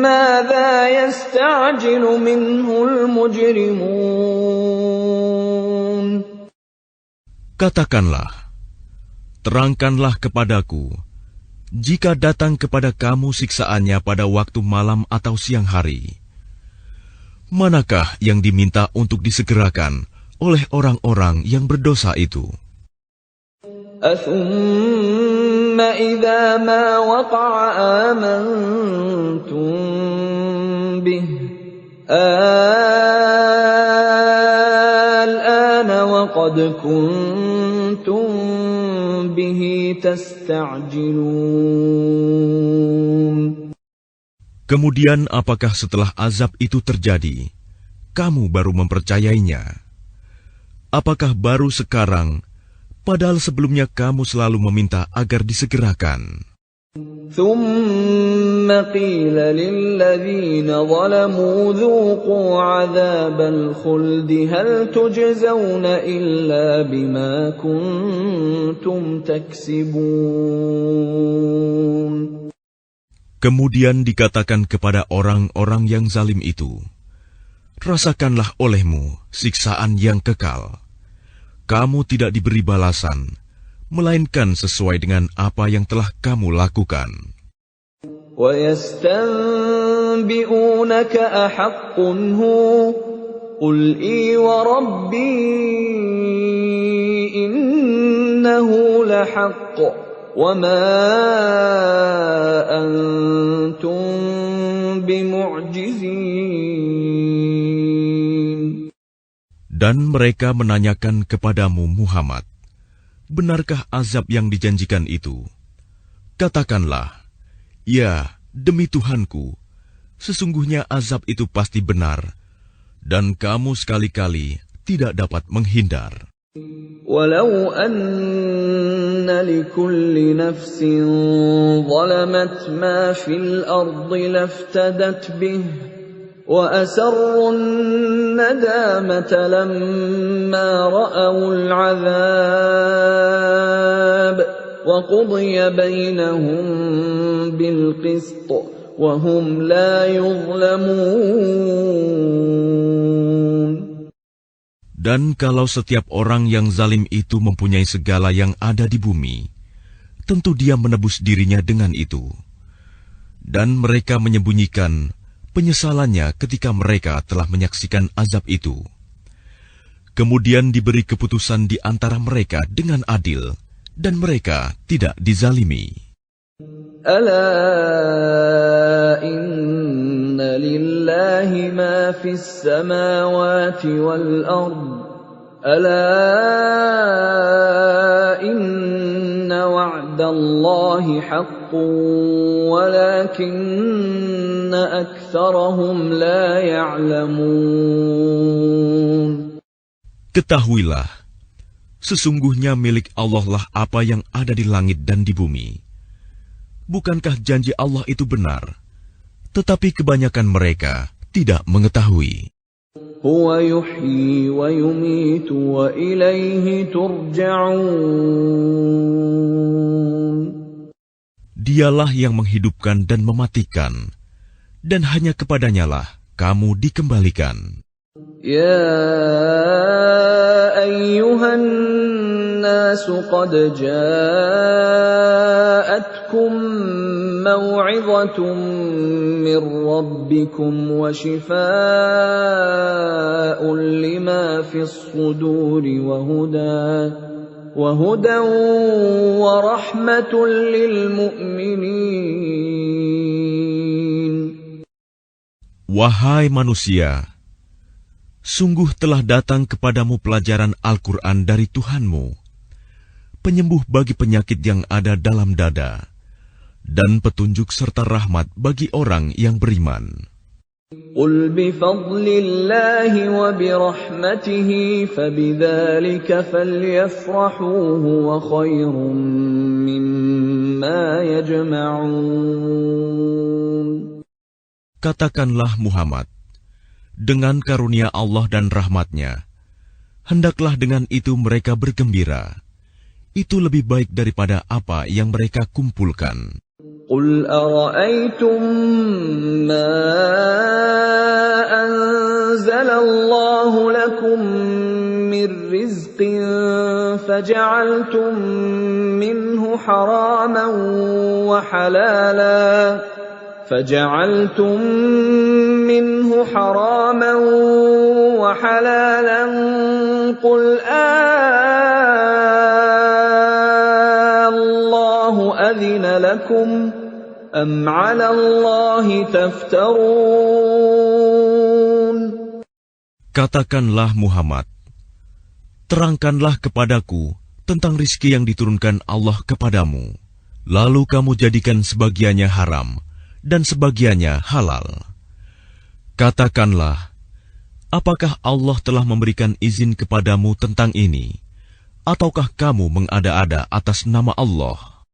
مَاذَا يَسْتَعْجِلُ مِنْهُ الْمُجْرِمُونَ.
Katakanlah, terangkanlah kepadaku, jika datang kepada kamu siksaannya pada waktu malam atau siang hari, manakah yang diminta untuk disegerakan oleh orang-orang yang berdosa itu?
أَثُمَّ إِذَا مَا وَقَعَ آمَنْتُمْ بِهِ الْآنَ وَقَدْ كُنْتُمْ بِهِ تَسْتَعْجِلُونَ.
Kemudian apakah setelah azab itu terjadi, kamu baru mempercayainya? Apakah baru sekarang, padahal sebelumnya kamu selalu meminta agar disegerakan?
ثُمَّ قِيلَ لِلَّذِينَ ظَلَمُوا ذُوقُوا عَذَابَ الْخُلْدِ هَلْ تُجْزَوْنَ إِلَّا بِمَا كُنتُمْ تَكْسِبُونَ.
Kemudian dikatakan kepada orang-orang yang zalim itu, rasakanlah olehmu siksaan yang kekal. Kamu tidak diberi balasan, melainkan sesuai dengan apa yang telah kamu lakukan.
وَيَسْتَنْبِئُونَكَ أَحَقٌّ هُوَ قُلْ إِي وَرَبِّي إِنَّهُ لَحَقٌّ وَمَا أَنْتُمْ بِمُعْجِزِينَ.
Dan mereka menanyakan kepadamu Muhammad, benarkah azab yang dijanjikan itu? Katakanlah, ya, demi Tuhanku, sesungguhnya azab itu pasti benar, dan kamu sekali-kali tidak dapat menghindar.
وَلَوْ أَنَّ لِكُلِّ نَفْسٍ ظَلَمَتْ مَا فِي الْأَرْضِ لَافْتَدَتْ بِهِ وَأَسَرُّوا النَّدَامَةَ لَمَّا رَأَوُا الْعَذَابَ وَقُضِيَ بَيْنَهُم بِالْقِسْطِ وَهُمْ لَا يُظْلَمُونَ.
Dan kalau setiap orang yang zalim itu mempunyai segala yang ada di bumi, tentu dia menebus dirinya dengan itu. Dan mereka menyembunyikan penyesalannya ketika mereka telah menyaksikan azab itu. Kemudian diberi keputusan di antara mereka dengan adil, dan mereka tidak dizalimi.
Ala inna lillahi ma fis samawati wal ard. Ala inna wa'dallahi haqqun walakinna aktsarahum la ya'lamun.
Ketahuilah, sesungguhnya milik Allah lah apa yang ada di langit dan di bumi. Bukankah janji Allah itu benar? Tetapi kebanyakan mereka tidak mengetahui.
Huwa yuhyi wa yumitu wa ilaihi turja'un.
Dialah yang menghidupkan dan mematikan, dan hanya kepadanyalah kamu dikembalikan.
Ya ayyuhan nasu qad ja'atkum maw'izatun min rabbikum wa shifaa'un lima fis suduri wa hudan wa rahmatun lil mu'minin.
Wahai manusia, sungguh telah datang kepadamu pelajaran Al-Quran dari Tuhanmu, penyembuh bagi penyakit yang ada dalam dada, dan petunjuk serta rahmat bagi orang yang beriman.
Qul bifadlillahi wa birahmatihi fabidzalika falyafrahu huwa khairum mimma yajma'un.
Katakanlah Muhammad, dengan karunia Allah dan rahmat-Nya, hendaklah dengan itu mereka bergembira. Itu lebih baik daripada apa yang mereka kumpulkan.
Qul ara'aytum ma anzalallahu lakum min rizqin faja'altum minhu haraman wa halala فجعلتم منه حراما وحلالا قل الله أذن لكم أم على الله تفترون.
Katakanlah Muhammad, terangkanlah kepadaku tentang rizki yang diturunkan Allah kepadamu, lalu kamu jadikan sebagiannya haram dan sebagiannya halal. Katakanlah, apakah Allah telah memberikan izin kepadamu tentang ini, ataukah kamu mengada-ada atas nama Allah?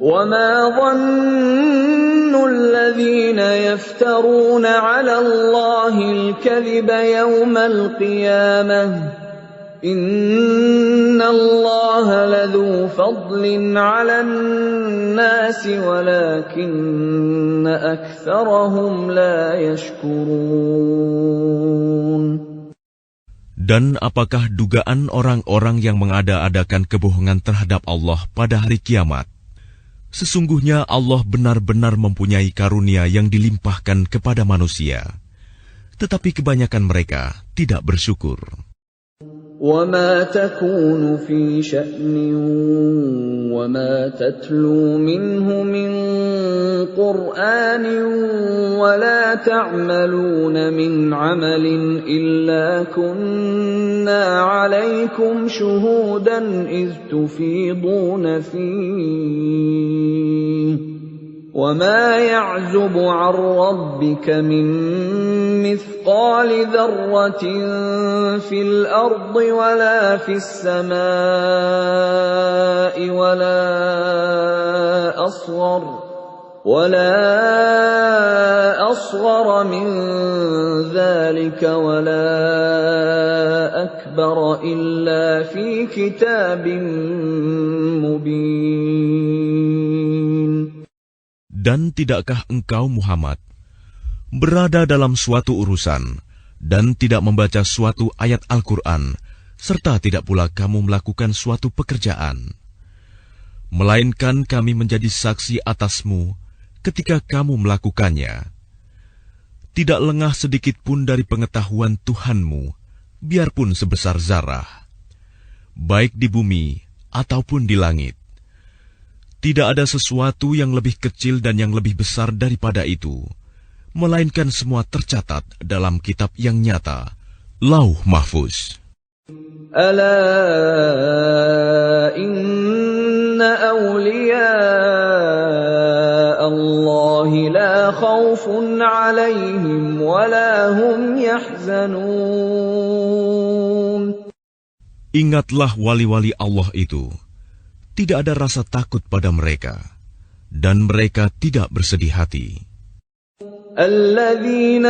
وَمَا ظَنُّ الَّذِينَ يَفْتَرُونَ عَلَى اللَّهِ الْكَذِبَ يَوْمَ الْقِيَامَةِ إِنَّ اللَّهَ لَذُو فَضْلٍ عَلَى النَّاسِ وَلَكِنَّ أَكْثَرَهُمْ لَا يَشْكُرُونَ.
Dan apakah dugaan orang-orang yang mengada-adakan kebohongan terhadap Allah pada hari kiamat? Sesungguhnya Allah benar-benar mempunyai karunia yang dilimpahkan kepada manusia, tetapi kebanyakan mereka tidak bersyukur.
وَمَا تَكُونُ فِي شَأْنٍ وَمَا تَتْلُو مِنْهُ مِنْ قُرْآنٍ وَلَا تَعْمَلُونَ مِنْ عَمَلٍ إِلَّا كُنَّا عَلَيْكُمْ شُهُودًا إِذْ تُفِيضُونَ فِيهِ وَمَا يَعْزُبُ عَنْ رَبِّكَ مِنْ مِثْقَالِ ذَرَّةٍ فِي الْأَرْضِ وَلَا فِي السَّمَاءِ وَلَا أَصْغَرَ مِنْ ذَلِكَ وَلَا أَكْبَرَ إِلَّا فِي كِتَابٍ مُبِينٍ.
Dan tidakkah engkau Muhammad berada dalam suatu urusan dan tidak membaca suatu ayat Al-Quran, serta tidak pula kamu melakukan suatu pekerjaan, melainkan kami menjadi saksi atasmu ketika kamu melakukannya. Tidak lengah sedikit pun dari pengetahuan Tuhanmu, biarpun sebesar zarah, baik di bumi ataupun di langit. Tidak ada sesuatu yang lebih kecil dan yang lebih besar daripada itu, melainkan semua tercatat dalam kitab yang nyata, Lauh Mahfuz.
Ala inna awliya Allah la khawfun alaihim wa la hum yahzanun.
Ingatlah wali-wali Allah itu, tidak ada rasa takut pada mereka, dan mereka tidak bersedih hati.
الذين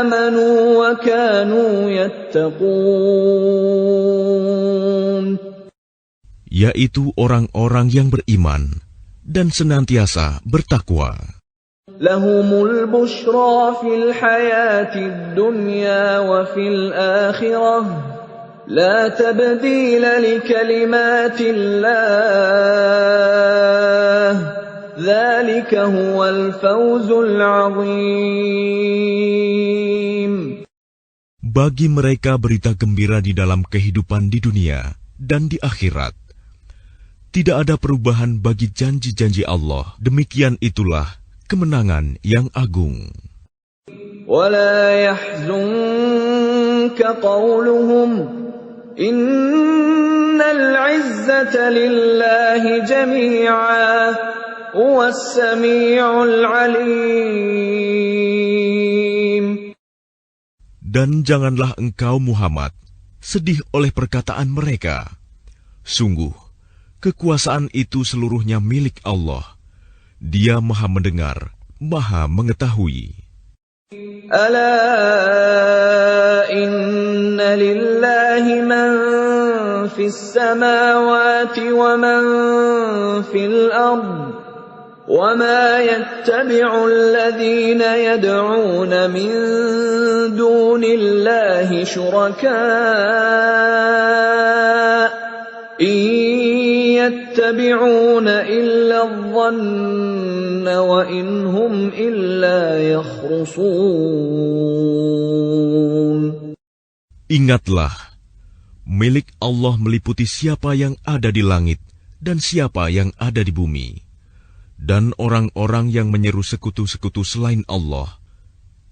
آمنوا وكانوا يتقون,
yaitu orang-orang yang beriman dan senantiasa bertakwa.
لهم البشرى في الحياة الدنيا وفي الآخرة لا تبديل لكلمات الله ذلك هو الفوز العظيم.
Bagi mereka berita gembira di dalam kehidupan di dunia dan di akhirat. Tidak ada perubahan bagi janji-janji Allah. Demikian itulah kemenangan yang agung.
ولا يحزنك قولهم إن العزة لله جميعا هو السميع العليم.
Dan janganlah engkau Muhammad sedih oleh perkataan mereka. Sungguh, kekuasaan itu seluruhnya milik Allah. Dia Maha mendengar, Maha mengetahui.
Ala inna lillahi man fis samawati wa man fil ard. وَمَا يَتَّبِعُ الَّذِينَ يَدْعُونَ مِن دُونِ اللَّهِ شُرَكَاءَ إِن يَتَّبِعُونَ إِلَّا الظَّنَّ وَإِنْ هُمْ إِلَّا يَخْرُصُونَ.
Ingatlah, milik Allah meliputi siapa yang ada di langit dan siapa yang ada di bumi. Dan orang-orang yang menyeru sekutu-sekutu selain Allah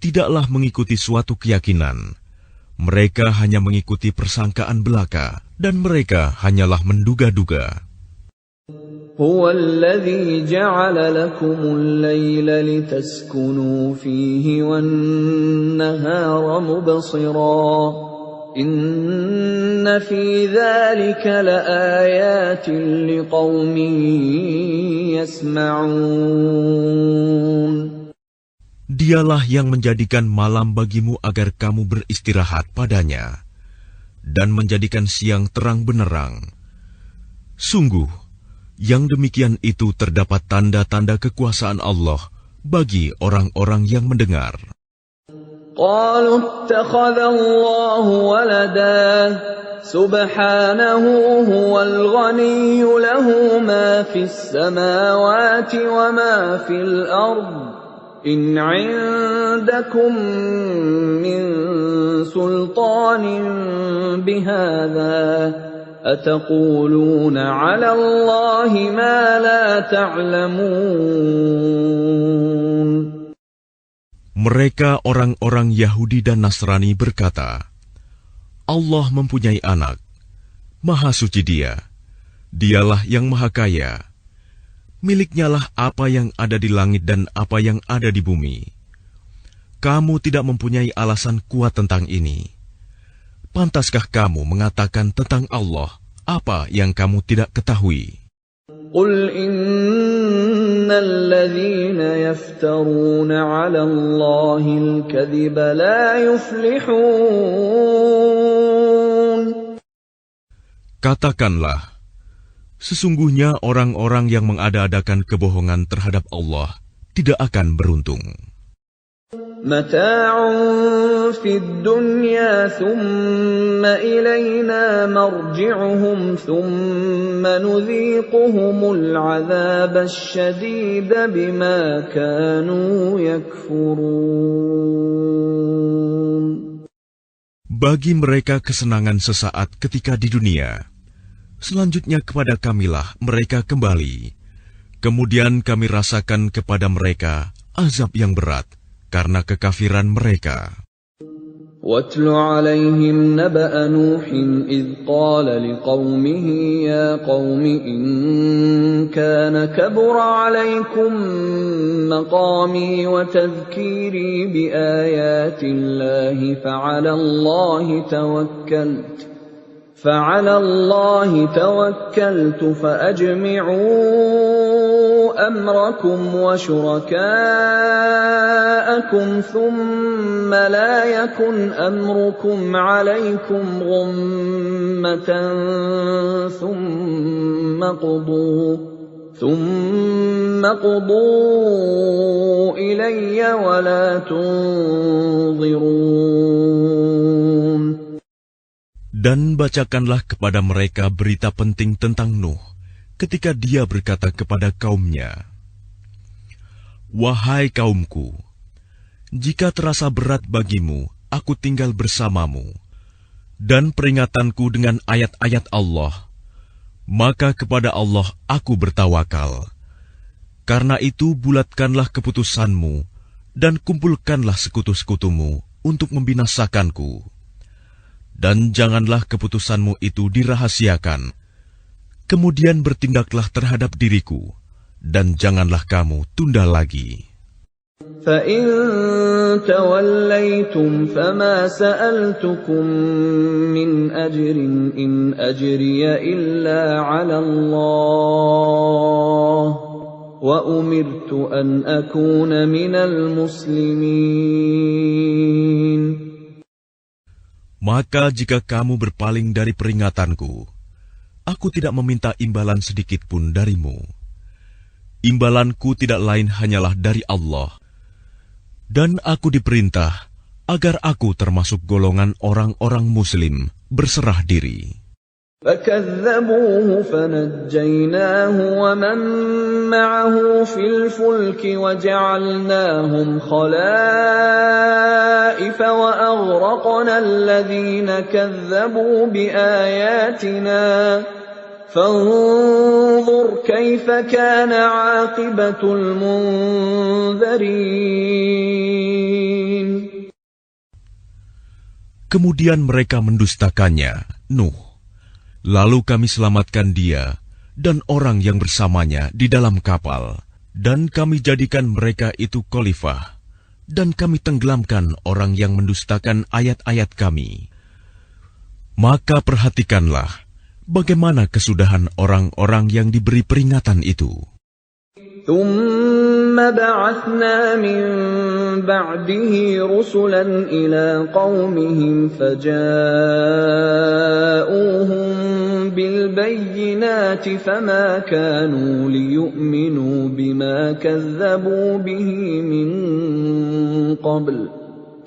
tidaklah mengikuti suatu keyakinan. Mereka hanya mengikuti persangkaan belaka, dan mereka hanyalah menduga-duga.
هو الذي جعل لكم الليل لتسكنوا فيه والنهار مبصرا إن في ذلك لآيات لقوم يسمعون.
Dialah yang menjadikan malam bagimu agar kamu beristirahat padanya, dan menjadikan siang terang benerang. Sungguh, yang demikian itu terdapat tanda-tanda kekuasaan Allah bagi orang-orang yang mendengar.
قالوا اتخذ الله ولدا سبحانه هو الغني له ما في السماوات وما في الأرض إن عندكم من سلطان بهذا أتقولون على الله ما لا تعلمون.
Mereka orang-orang Yahudi dan Nasrani berkata, Allah mempunyai anak, Maha Suci Dia, Dialah yang Maha Kaya. Miliknyalah apa yang ada di langit dan apa yang ada di bumi. Kamu tidak mempunyai alasan kuat tentang ini. Pantaskah kamu mengatakan tentang Allah apa yang kamu tidak ketahui?
قل إن الذين يفترون على الله الكذب لا يفلحون.
Katakanlah, sesungguhnya orang-orang yang mengada-adakan kebohongan terhadap Allah tidak akan beruntung.
متاع في الدنيا ثم إلينا مرجعهم ثم نذيقهم العذاب الشديد بما كانوا يكفرون.
Bagi mereka kesenangan sesaat ketika di dunia, selanjutnya kepada kamilah mereka kembali, Kemudian kami rasakan kepada mereka azab yang berat karena kekafiran mereka.
وَاتْلُ عَلَيْهِمْ نَبَأَ نُوحٍ إِذْ قَالَ لِقَوْمِهِ يَا قَوْمِ إِنْ كَانَ كَبُرَ عَلَيْكُمْ مَقَامِي وَتَذْكِيرِي بِآيَاتِ اللَّهِ فَعَلَى اللَّهِ تَوَكَّلْتُ فَأَجْمِعُوا أَمْرَكُمْ وَشُرَكَاءَكُمْ ثُمَّ لَا يَكُنْ أَمْرُكُمْ عَلَيْكُمْ غُمَّةً ثُمَّ قُضُوا إِلَيَّ وَلَا تُنظِرُونِ.
Dan bacakanlah kepada mereka berita penting tentang Nuh, ketika dia berkata kepada kaumnya, "Wahai kaumku, jika terasa berat bagimu, aku tinggal bersamamu, dan peringatanku dengan ayat-ayat Allah, maka kepada Allah aku bertawakal. Karena itu bulatkanlah keputusanmu, dan kumpulkanlah sekutu-sekutumu untuk membinasakanku. Dan janganlah keputusanmu itu dirahasiakan. Kemudian bertindaklah terhadap diriku, dan janganlah kamu tunda lagi."
فَإِن تَوَلَّيْتُمْ فَمَا سَأَلْتُكُم مِّنْ أَجْرٍ إِنْ أَجْرِيَ إِلَّا عَلَى اللَّهِ وَأُمِرْتُ أَنْ أَكُونَ مِنَ الْمُسْلِمِينَ.
Maka jika kamu berpaling dari peringatanku, aku tidak meminta imbalan sedikit pun darimu. Imbalanku tidak lain hanyalah dari Allah. Dan aku diperintah agar aku termasuk golongan orang-orang Muslim berserah diri.
فَكَذَّبُوهُ فَنَجَّيْنَاهُ وَمَن مَّعَهُ فِي الْفُلْكِ وَجَعَلْنَاهُمْ خَلَائِفَ وَأَغْرَقْنَا الَّذِينَ كَذَّبُوا بِآيَاتِنَا فَانظُرْ كَيْفَ كَانَ عَاقِبَةُ الْمُنذَرِينَ.
Kemudian mereka mendustakannya, Nuh. Lalu kami selamatkan dia dan orang yang bersamanya di dalam kapal, dan kami jadikan mereka itu khalifah, dan kami tenggelamkan orang yang mendustakan ayat-ayat kami. Maka perhatikanlah bagaimana kesudahan orang-orang yang diberi peringatan itu.
ثُمَّ بَعَثْنَا مِن بَعْدِهِ رُسُلًا إِلَىٰ قَوْمِهِمْ فَجَاءُوهُم بِالْبَيِّنَاتِ فَمَا كَانُوا لِيُؤْمِنُوا بِمَا كَذَّبُوا بِهِ مِن قَبْلُ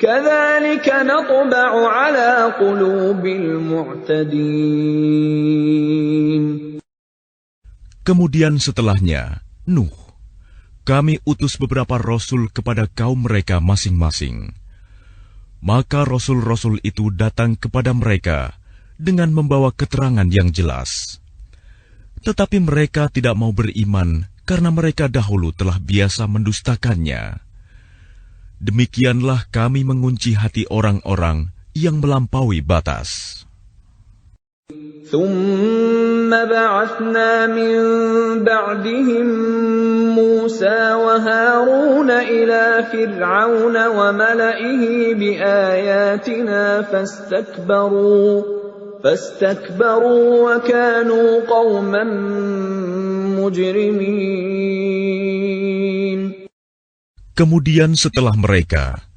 كَذَلِكَ نَطْبَعُ عَلَىٰ قُلُوبِ الْمُعْتَدِينَ.
Kemudian setelahnya, Nuh, kami utus beberapa rasul kepada kaum mereka masing-masing. Maka rasul-rasul itu datang kepada mereka dengan membawa keterangan yang jelas. Tetapi mereka tidak mau beriman karena mereka dahulu telah biasa mendustakannya. Demikianlah kami mengunci hati orang-orang yang melampaui batas.
ثُمَّ بَعَثْنَا مِن بَعْدِهِم مُّوسَىٰ وَهَارُونَ إِلَىٰ فِرْعَوْنَ وَمَلَئِهِ بِآيَاتِنَا فَاسْتَكْبَرُوا وَكَانُوا قَوْمًا مُجْرِمِينَ.
Kemudian setelah mereka,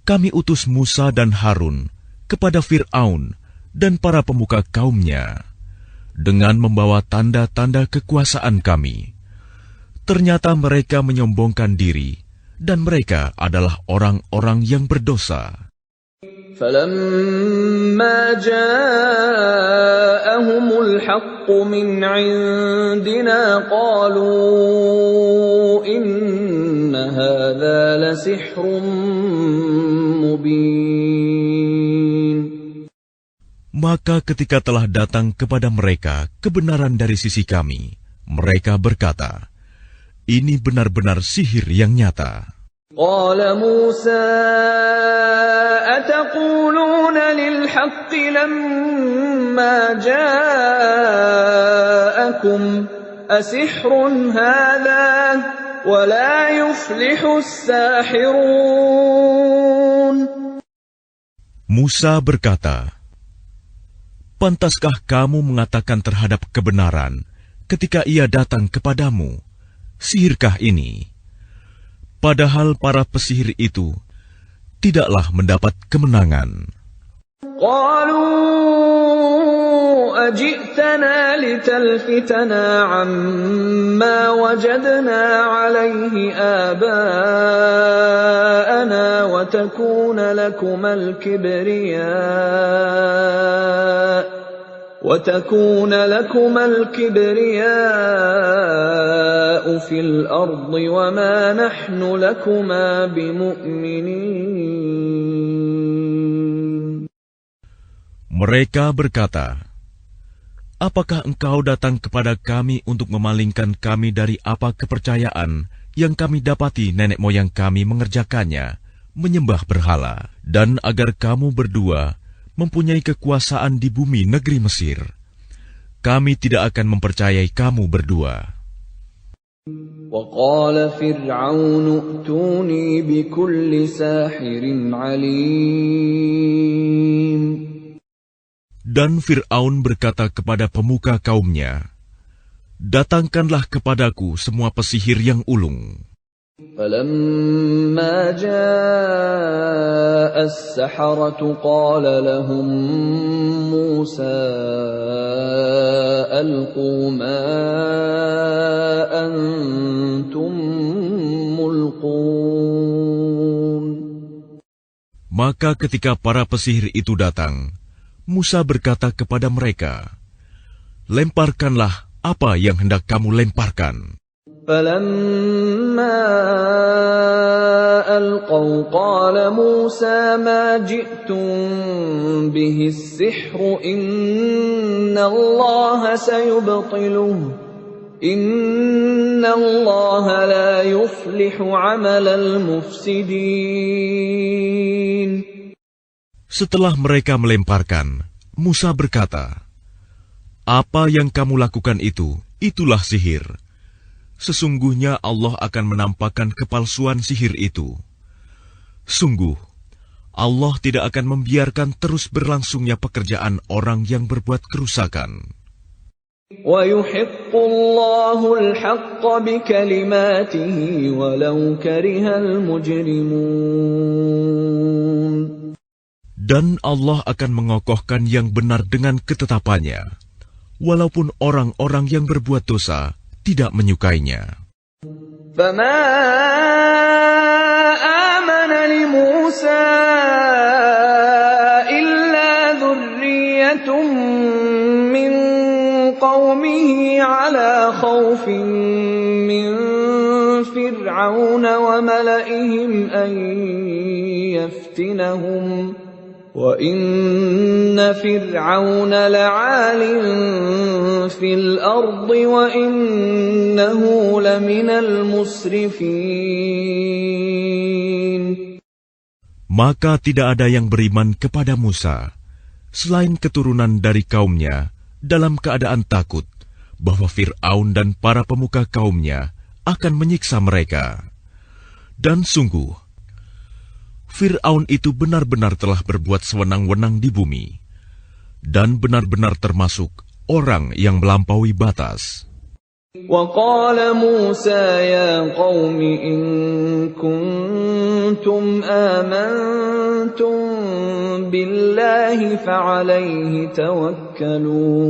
kami utus Musa dan Harun kepada Fir'aun dan para pemuka kaumnya, dengan membawa tanda-tanda kekuasaan kami. Ternyata mereka menyombongkan diri, dan mereka adalah orang-orang yang berdosa.
فَلَمَّا جَاءَهُمُ الْحَقُّ مِنْ عِندِنَا قَالُوا إِنَّ هَذَا لَسِحْرٌ مُبِينٌ.
Maka ketika telah datang kepada mereka kebenaran dari sisi kami, mereka berkata, Ini benar-benar sihir yang nyata.
قال موسى أتقولون للحق لما جاءكم أسحر هذا ولا يفلح الساحرون.
Musa berkata, pantaskah kamu mengatakan terhadap kebenaran ketika ia datang kepadamu, sihirkah ini? Padahal para pesihir itu tidaklah mendapat kemenangan.
قالوا أجئتنا لتلفتنا عما وجدنا عليه آباءنا وتكون لكما الكبرياء في الأرض وما نحن لكما بمؤمنين.
Mereka berkata, apakah engkau datang kepada kami untuk memalingkan kami dari apa kepercayaan yang kami dapati nenek moyang kami mengerjakannya, menyembah berhala, dan agar kamu berdua mempunyai kekuasaan di bumi negeri Mesir? Kami tidak akan mempercayai kamu berdua.
وقال فرعون ائتوني بكل ساحر عليم.
Dan Fir'aun berkata kepada pemuka kaumnya, datangkanlah kepadaku semua pesihir yang ulung.
فلما جاء السحرة قال لهم موسى ألقوا ما أنتم ملقون.
Maka ketika para pesihir itu datang, Musa berkata kepada mereka, lemparkanlah apa yang hendak kamu lemparkan.
فَلَمَّا أَلْقَوْا قَالَ مُوسَى مَا جِئْتُمْ بِهِ السِّحْرُ إِنَّ اللَّهَ سَيُبْطِلُهُ إِنَّ اللَّهَ لَا يُفْلِحُ عَمَلَ الْمُفْسِدِينَ.
Setelah mereka melemparkan, Musa berkata, apa yang kamu lakukan itu, itulah sihir. Sesungguhnya Allah akan menampakkan kepalsuan sihir itu. Sungguh, Allah tidak akan membiarkan terus berlangsungnya pekerjaan orang yang berbuat kerusakan.
وَيُحِقُّ اللَّهُ الْحَقَّ بِكَلِمَاتِهِ وَلَوْ كَرِهَ الْمُجْرِمُونَ.
Dan Allah akan mengokohkan yang benar dengan ketetapannya, walaupun orang-orang yang berbuat dosa tidak menyukainya.
فَمَا آمَنَ لِمُوسَى إِلَّا ذُرِّيَّةٌ مِّن قَوْمِهِ عَلَى خَوْفٍ مِّن فِرْعَوْنَ وَمَلَئِهِمْ أَن يَفْتِنَهُمْ وَإِنَّ فِرْعَوْنَ لَعَالٍ فِي الْأَرْضِ وَإِنَّهُ لَمِنَ الْمُسْرِفِينَ.
Maka tidak ada yang beriman kepada Musa, selain keturunan dari kaumnya, dalam keadaan takut bahwa Fir'aun dan para pemuka kaumnya akan menyiksa mereka. Dan sungguh, Fir'aun itu benar-benar telah berbuat sewenang-wenang di bumi, dan benar-benar termasuk orang yang melampaui batas.
وَقَالَ مُوسَى يَا قَوْمِ إِن كُنتُمْ آمَنتُم بِاللَّهِ فَعَلَيْهِ تَوَكَّلُوا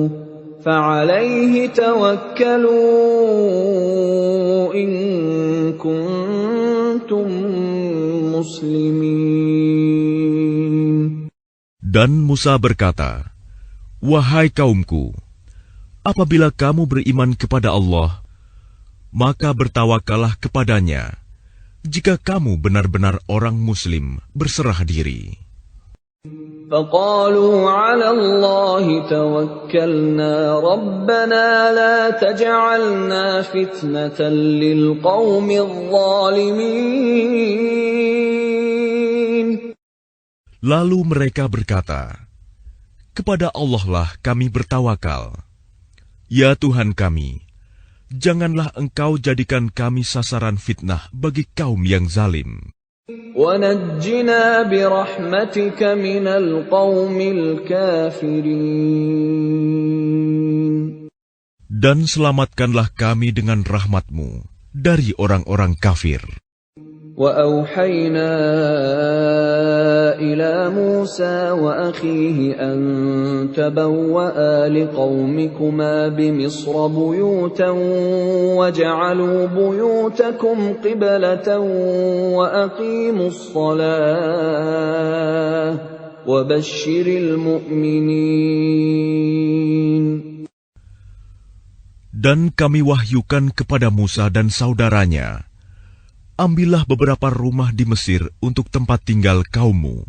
إِن كُنتُم muslimin.
Dan Musa berkata, wahai kaumku, apabila kamu beriman kepada Allah, maka bertawakallah kepadanya, jika kamu benar-benar orang muslim berserah diri.
فقالوا على الله توكلنا ربنا لا تجعلنا فتنة للقوم الظالمين.
Lalu mereka berkata, kepada Allah lah kami bertawakal. Ya Tuhan kami, janganlah Engkau jadikan kami sasaran fitnah bagi kaum yang zalim.
وَنَجِّنَا بِرَحْمَتِكَ مِنَ الْقَوْمِ الْكَافِرِينَ.
Dan selamatkanlah kami dengan rahmat-Mu dari orang-orang kafir.
وَأَوْحَيْنَا إِلَى مُوسَى وَأَخِيهِ أَن تَبَوَّآ لِقَوْمِكُمَا بِمِصْرَ بُيُوتًا وَاجْعَلُوا بُيُوتَكُمْ قِبْلَةً وَأَقِيمُوا الصَّلَاةَ وَبَشِّرِ الْمُؤْمِنِينَ.
Dan kami wahyukan kepada Musa dan saudaranya, ambillah beberapa rumah di Mesir untuk tempat tinggal kaummu,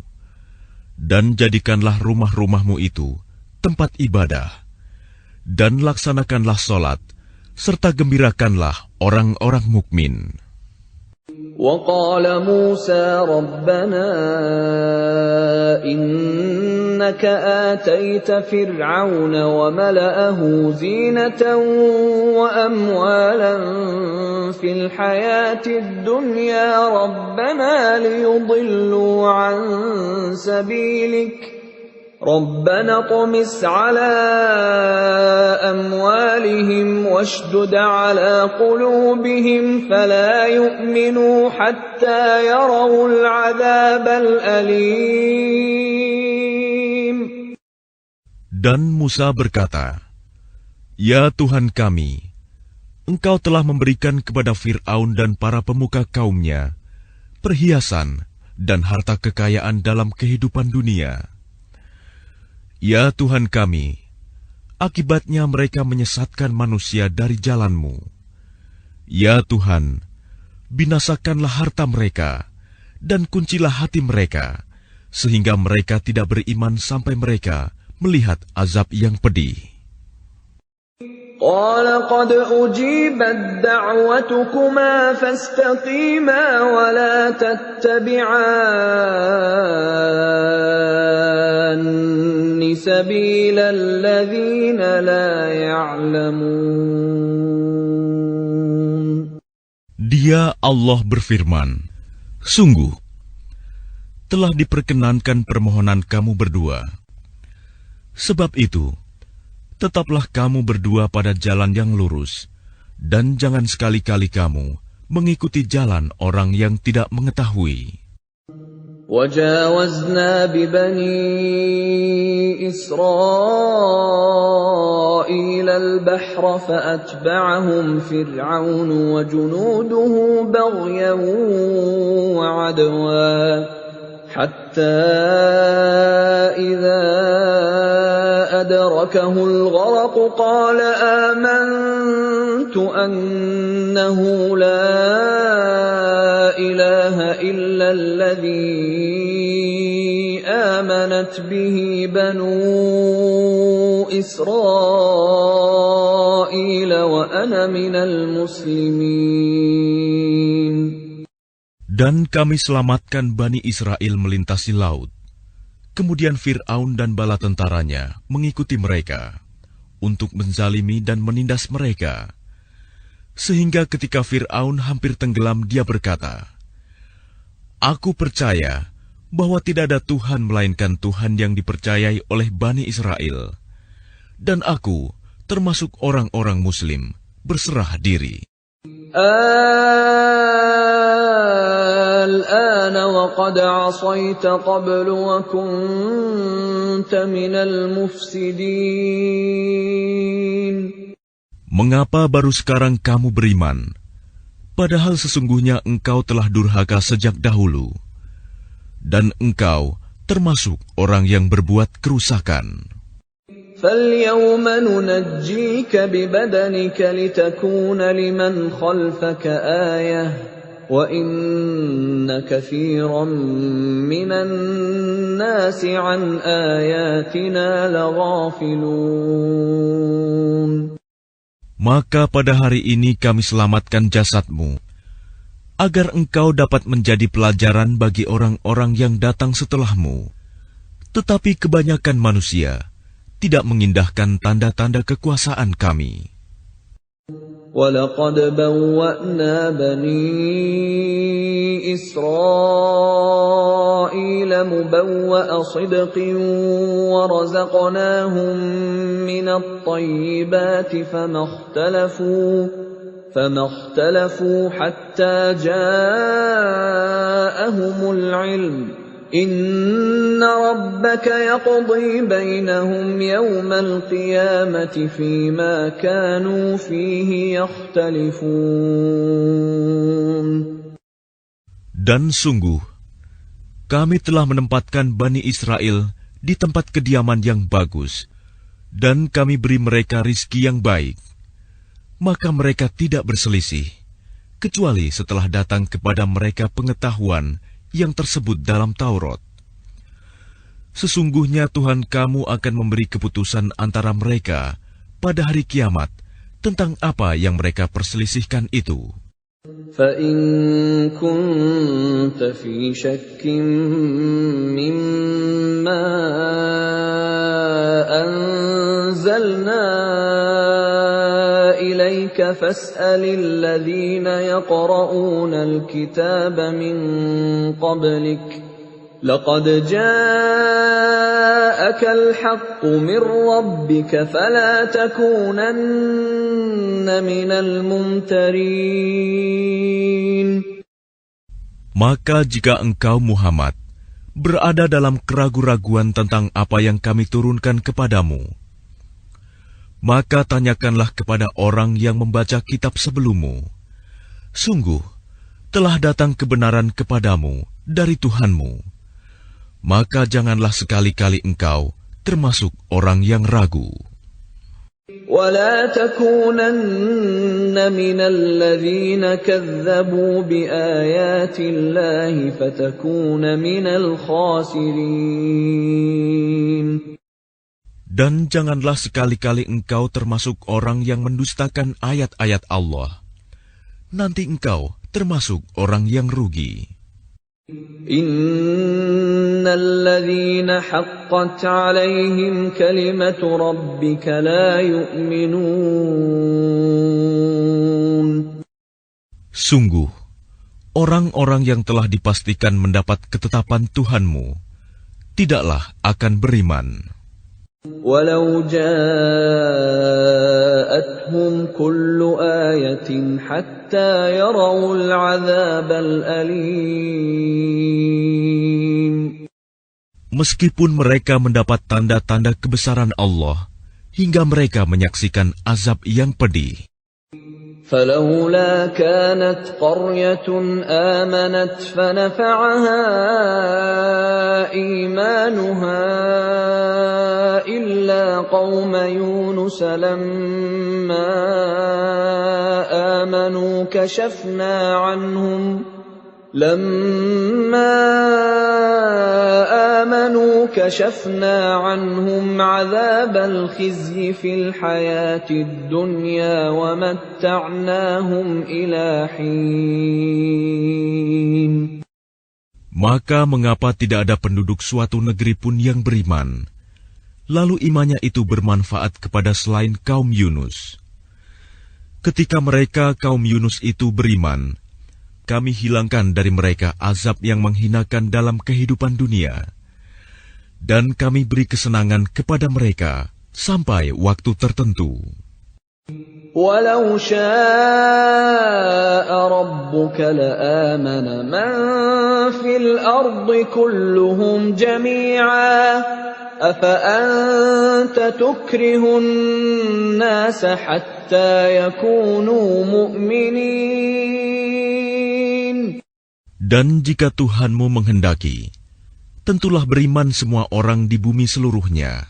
dan jadikanlah rumah-rumahmu itu tempat ibadah, dan laksanakanlah solat, serta gembirakanlah orang-orang mukmin.
وقال موسى ربنا إنك آتيت فرعون وملأه زينة وأموالا في الحياة الدنيا ربنا ليضلوا عن سبيلك ربنا اطمس على أموالهم واشدد على قلوبهم فلا يؤمنوا حتى يروا العذاب الأليم.
Dan Musa berkata, Ya Tuhan kami, Engkau telah memberikan kepada Fir'aun dan para pemuka kaumnya perhiasan dan harta kekayaan dalam kehidupan dunia. Ya Tuhan kami, akibatnya mereka menyesatkan manusia dari jalan-Mu. Ya Tuhan, binasakanlah harta mereka dan kuncilah hati mereka, sehingga mereka tidak beriman sampai mereka melihat azab yang pedih.
قال قد أجيبت دعوتكما فاستقيما ولا تتبعان سبيل الذين لا يعلمون.
Dia Allah berfirman, sungguh, telah diperkenankan permohonan kamu berdua. Sebab itu, tetaplah kamu berdua pada jalan yang lurus, dan jangan sekali-kali kamu mengikuti jalan orang yang tidak mengetahui.
وَجَاوَزْنَا بِبَنِي إِسْرَائِيلَ الْبَحْرَ فَأَتْبَعَهُمْ فِرْعَوْنُ وَجُنُودُهُ بَغْيًا وَعَدْوًا حَتَّى إِذَا أدركه الغرق قال آمنت أنه لا إله إلا الذي آمنت به بنو إسرائيل وأنا من المسلمين.
Dan kami selamatkan Bani Israel melintasi laut. Kemudian Fir'aun dan bala tentaranya mengikuti mereka untuk menzalimi dan menindas mereka. Sehingga ketika Fir'aun hampir tenggelam, dia berkata, Aku percaya bahwa tidak ada Tuhan melainkan Tuhan yang dipercayai oleh Bani Israel. Dan aku, termasuk orang-orang Muslim, berserah diri.
الآن وقد عصيت قبل وكنت من المفسدين.
Mengapa baru sekarang kamu beriman, padahal sesungguhnya engkau telah durhaka sejak dahulu, dan engkau termasuk orang yang berbuat kerusakan.
فَالْيَوْمَ نُنَجِّيكَ بِبَدَنِكَ لِتَكُونَ لِمَنْ خَلْفَكَ آيَةً وَإِنَّ كَثِيرًا مِّنَ النَّاسِ عَنْ آيَاتِنَا لَغَافِلُونَ.
Maka pada hari ini kami selamatkan jasadmu, agar engkau dapat menjadi pelajaran bagi orang-orang yang datang setelahmu. Tetapi kebanyakan manusia tidak mengindahkan tanda-tanda kekuasaan kami.
وَلَقَدْ بَوَّأْنَا بَنِي إِسْرَائِيلَ مُبَوَّأَ صِدْقٍ وَرَزَقْنَاهُم مِّنَ الطَّيِّبَاتِ فَمَا اخْتَلَفُوا حَتَّىٰ جَاءَهُمُ الْعِلْمُ إِنَّ رَبَّكَ يَقْضِي بَيْنَهُمْ يَوْمَ الْقِيَامَةِ فِيمَا كَانُوا فِيهِ يَخْتَلِفُونَ.
Dan sungguh, kami telah menempatkan Bani Israel di tempat kediaman yang bagus, dan kami beri mereka rizki yang baik. Maka mereka tidak berselisih, kecuali setelah datang kepada mereka pengetahuan yang tersebut dalam Taurat. Sesungguhnya Tuhan kamu akan memberi keputusan antara mereka pada hari kiamat tentang apa yang mereka perselisihkan itu.
فَإِن كُنتَ فِي شَكٍّ مِّمَّا أَنزَلْنَا إِلَيْكَ فَاسْأَلِ الَّذِينَ يَقْرَؤُونَ الْكِتَابَ مِن قَبْلِكَ لَقَدْ جَاءَكَ الْحَقُّ مِن رَّبِّكَ فَلَا تَكُونَنَّ مِنَ الْمُمْتَرِينَ.
Maka jika engkau Muhammad berada dalam keraguan-raguan tentang apa yang kami turunkan kepadamu, maka tanyakanlah kepada orang yang membaca kitab sebelummu. Sungguh, telah datang kebenaran kepadamu dari Tuhanmu. Maka janganlah sekali-kali engkau termasuk orang yang ragu.
وَلَا تَكُونَنَّ مِنَ الَّذِينَ كَذَّبُوا بِآيَاتِ اللَّهِ فَتَكُونَ مِنَ الْخَاسِرِينَ.
Dan janganlah sekali-kali engkau termasuk orang yang mendustakan ayat-ayat Allah. Nanti engkau termasuk orang yang rugi.
Innal ladzina haqqat 'alaihim kalimatu rabbika la yu'minun.
Sungguh, orang-orang yang telah dipastikan mendapat ketetapan Tuhanmu tidaklah akan beriman.
Walau ja'atuhum kullu ayatin hatta yarawul 'adzabal alim.
Meskipun mereka mendapat tanda-tanda kebesaran Allah hingga mereka menyaksikan azab yang pedih.
فلولا كانت قرية آمنت فنفعها إيمانها إلا قوم يونس لما آمنوا كشفنا عنهم عذاب الخزي في الحياة الدنيا ومتعناهم إلى حين.
Maka mengapa tidak ada penduduk suatu negeri pun yang beriman, lalu imannya itu bermanfaat kepada selain kaum Yunus? Ketika mereka kaum Yunus itu beriman, kami hilangkan dari mereka azab yang menghinakan dalam kehidupan dunia, dan kami beri kesenangan kepada mereka sampai waktu tertentu.
Walau syaa rabbuka la'amana man fil ardi kulluhum jami'a afa anta tukrihun nasa hatta yakunu mu'minin.
Dan jika Tuhanmu menghendaki, tentulah beriman semua orang di bumi seluruhnya.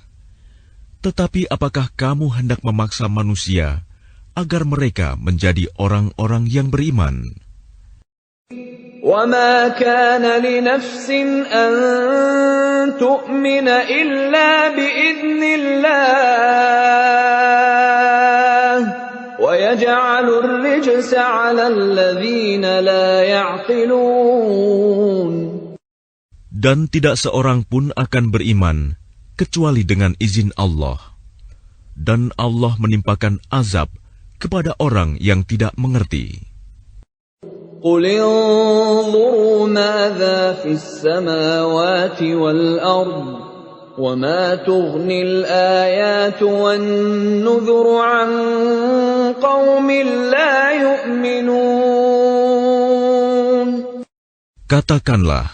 Tetapi apakah kamu hendak memaksa manusia agar mereka menjadi orang-orang yang beriman?
وَمَا كَانَ لِنَفْسٍ أَن تُؤْمِنَ إِلَّا بِإِذْنِ اللَّهِ وَيَجْعَلُ الرِّجْسَ عَلَى الَّذِينَ لَا يَعْقِلُونَ.
Dan tidak seorang pun akan beriman kecuali dengan izin Allah. Dan Allah menimpakan azab kepada orang yang tidak mengerti.
قُلِ انظُرُوا مَاذَا فِي السَّمَاوَاتِ وَالْأَرْضِ وَمَا تُغْنِي الْآيَاتُ وَالنُّذُرُ عَن قَوْمٍ لَّا يُؤْمِنُونَ.
Katakanlah,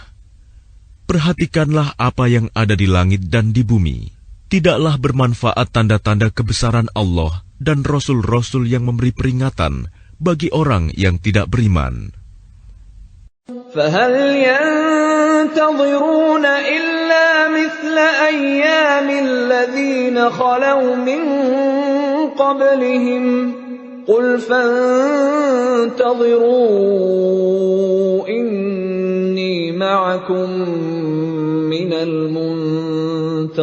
perhatikanlah apa yang ada di langit dan di bumi. Tidaklah bermanfaat tanda-tanda kebesaran Allah dan rasul-rasul yang memberi peringatan bagi orang yang tidak beriman.
فَهَلْ يَنتَظِرُونَ إِلَّا مِثْلَ أَيَّامِ الَّذِينَ خَلَوْا مِن قَبْلِهِمْ قُلْ فَانتَظِرُوا إِنِّي مَعَكُم مِّنَ الْمُنتَظِرِينَ.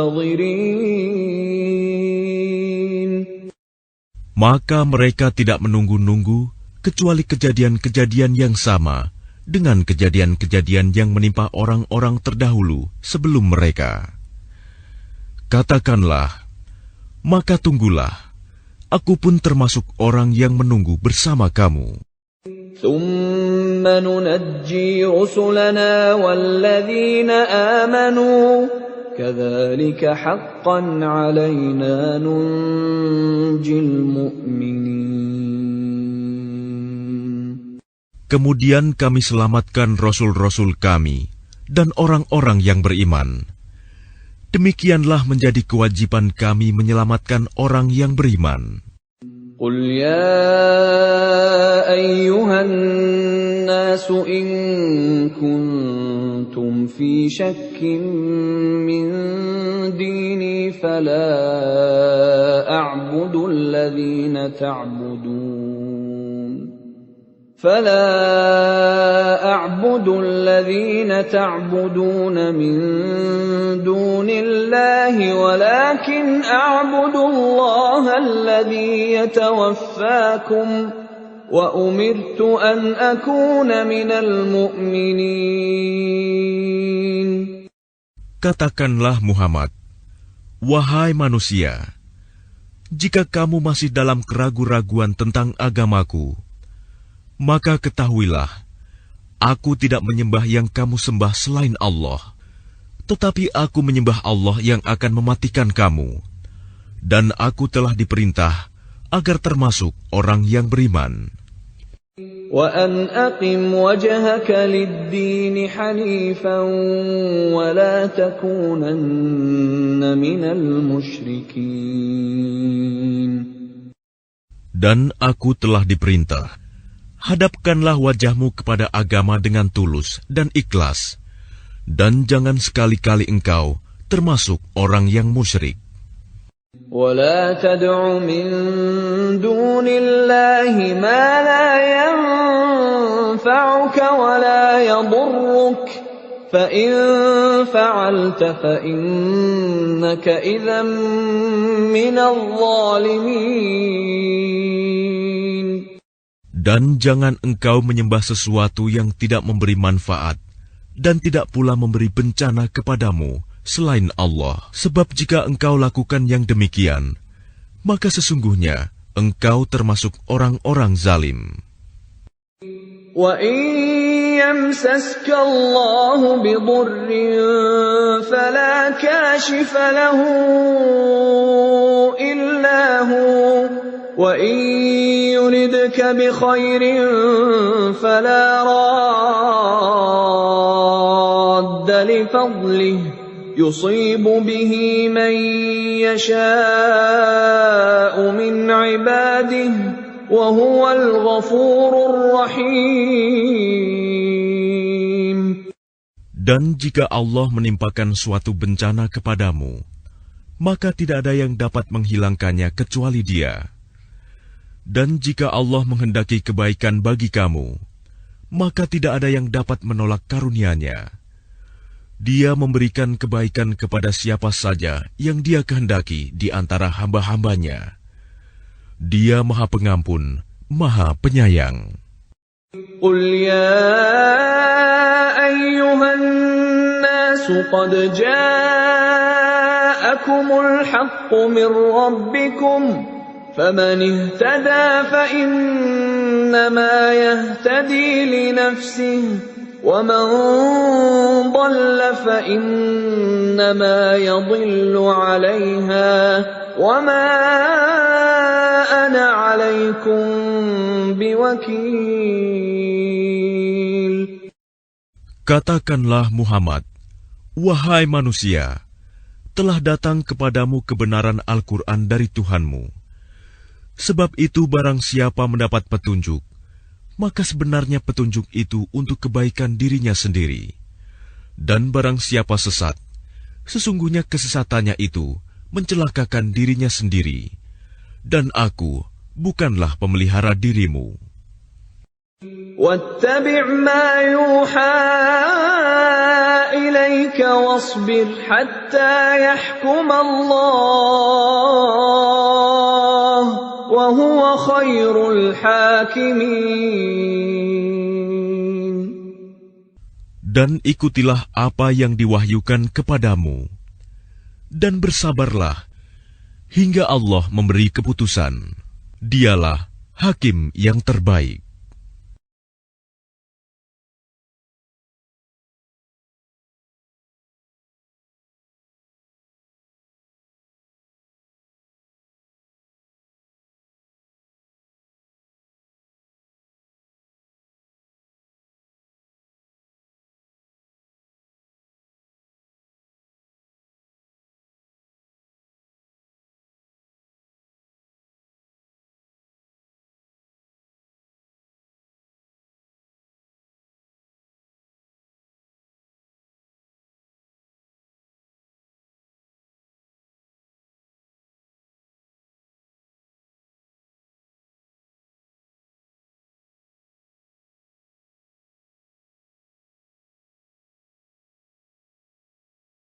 Maka mereka tidak menunggu-nunggu kecuali kejadian-kejadian yang sama dengan kejadian-kejadian yang menimpa orang-orang terdahulu sebelum mereka. Katakanlah, maka tunggulah, aku pun termasuk orang yang menunggu bersama kamu.
ثُمَّ نُنَجِّي رُسُلَنَا وَالَّذِينَ آمَنُوا كَذَلِكَ حَقًّا عَلَيْنَا نُنْجِي الْمُؤْمِنِينَ.
Kemudian kami selamatkan rasul-rasul kami dan orang-orang yang beriman. Demikianlah menjadi kewajiban kami menyelamatkan orang yang beriman.
قُلْ يَا أَيُّهَا النَّاسُ إِن كُنتُمْ فِي شَكٍّ مِّن دِينِي فَلَا أَعْبُدُ الَّذِينَ تَعْبُدُونَ مِن دُونِ اللَّهِ وَلَكِنْ أَعْبُدُ اللَّهَ الَّذِي يَتَوَفَّاكُمْ وَأُمِرْتُ أَنْ أَكُونَ مِنَ الْمُؤْمِنِينَ.
Katakanlah Muhammad, wahai manusia, jika kamu masih dalam keraguan-raguan tentang agamaku, maka ketahuilah, aku tidak menyembah yang kamu sembah selain Allah, tetapi aku menyembah Allah yang akan mematikan kamu, dan aku telah diperintah agar termasuk orang yang beriman.
وَأَنْ أَقِمْ وَجْهَكَ لِلدِّينِ حَنِيفًا وَلَا تَكُونَنَّ مِنَ الْمُشْرِكِينَ.
Dan aku telah diperintah, hadapkanlah wajahmu kepada agama dengan tulus dan ikhlas, dan jangan sekali-kali engkau termasuk orang yang musyrik.
وَلَا تَدْعُ مِن دُونِ اللَّهِ مَا لَا يَنفَعُكَ وَلَا يَضُرُّكَ فَإِن فَعَلْتَ فَإِنَّكَ إِذًا مِّنَ الظَّالِمِينَ.
Dan jangan engkau menyembah sesuatu yang tidak memberi manfaat dan tidak pula memberi bencana kepadamu selain Allah. Sebab jika engkau lakukan yang demikian, maka sesungguhnya engkau termasuk orang-orang zalim.
وَإِن يَمْسَسْكَ اللَّهُ بِضُرٍّ فَلَا كَاشِفَ لَهُ إِلَّا هُوَ وَإِن يُرِدْكَ بِخَيْرٍ فَلَا رَادَّ لِفَضْلِهِ يُصِيبُ بِهِ مَن يَشَاءُ مِنْ عِبَادِهِ وَهُوَ الْغَفُورُ الرَّحِيمُ.
Dan jika Allah menimpakan suatu bencana kepadamu, maka tidak ada yang dapat menghilangkannya kecuali Dia. Dan jika Allah menghendaki kebaikan bagi kamu, maka tidak ada yang dapat menolak karunia-Nya. Dia memberikan kebaikan kepada siapa saja yang Dia kehendaki di antara hamba-hamba-Nya. Dia Maha Pengampun, Maha Penyayang.
قل يا أيها الناس قد جاءكم الحق من ربكم فمن اهتدى فإنما يهتدي لنفسه ومن ضل فإنما يضل عليها وما أنا عليكم بوكيل.
Katakanlah Muhammad, wahai manusia, telah datang kepadamu kebenaran Al-Quran dari Tuhanmu. Sebab itu barang siapa mendapat petunjuk, maka sebenarnya petunjuk itu untuk kebaikan dirinya sendiri. Dan barang siapa sesat, sesungguhnya kesesatannya itu mencelakakan dirinya sendiri. Dan aku bukanlah pemelihara dirimu.
واتبع ما يوحى إليك واصبر حتى يحكم الله وهو خير الحاكمين.
Dan ikutilah apa yang diwahyukan kepadamu, dan bersabarlah hingga Allah memberi keputusan. Dialah hakim yang terbaik.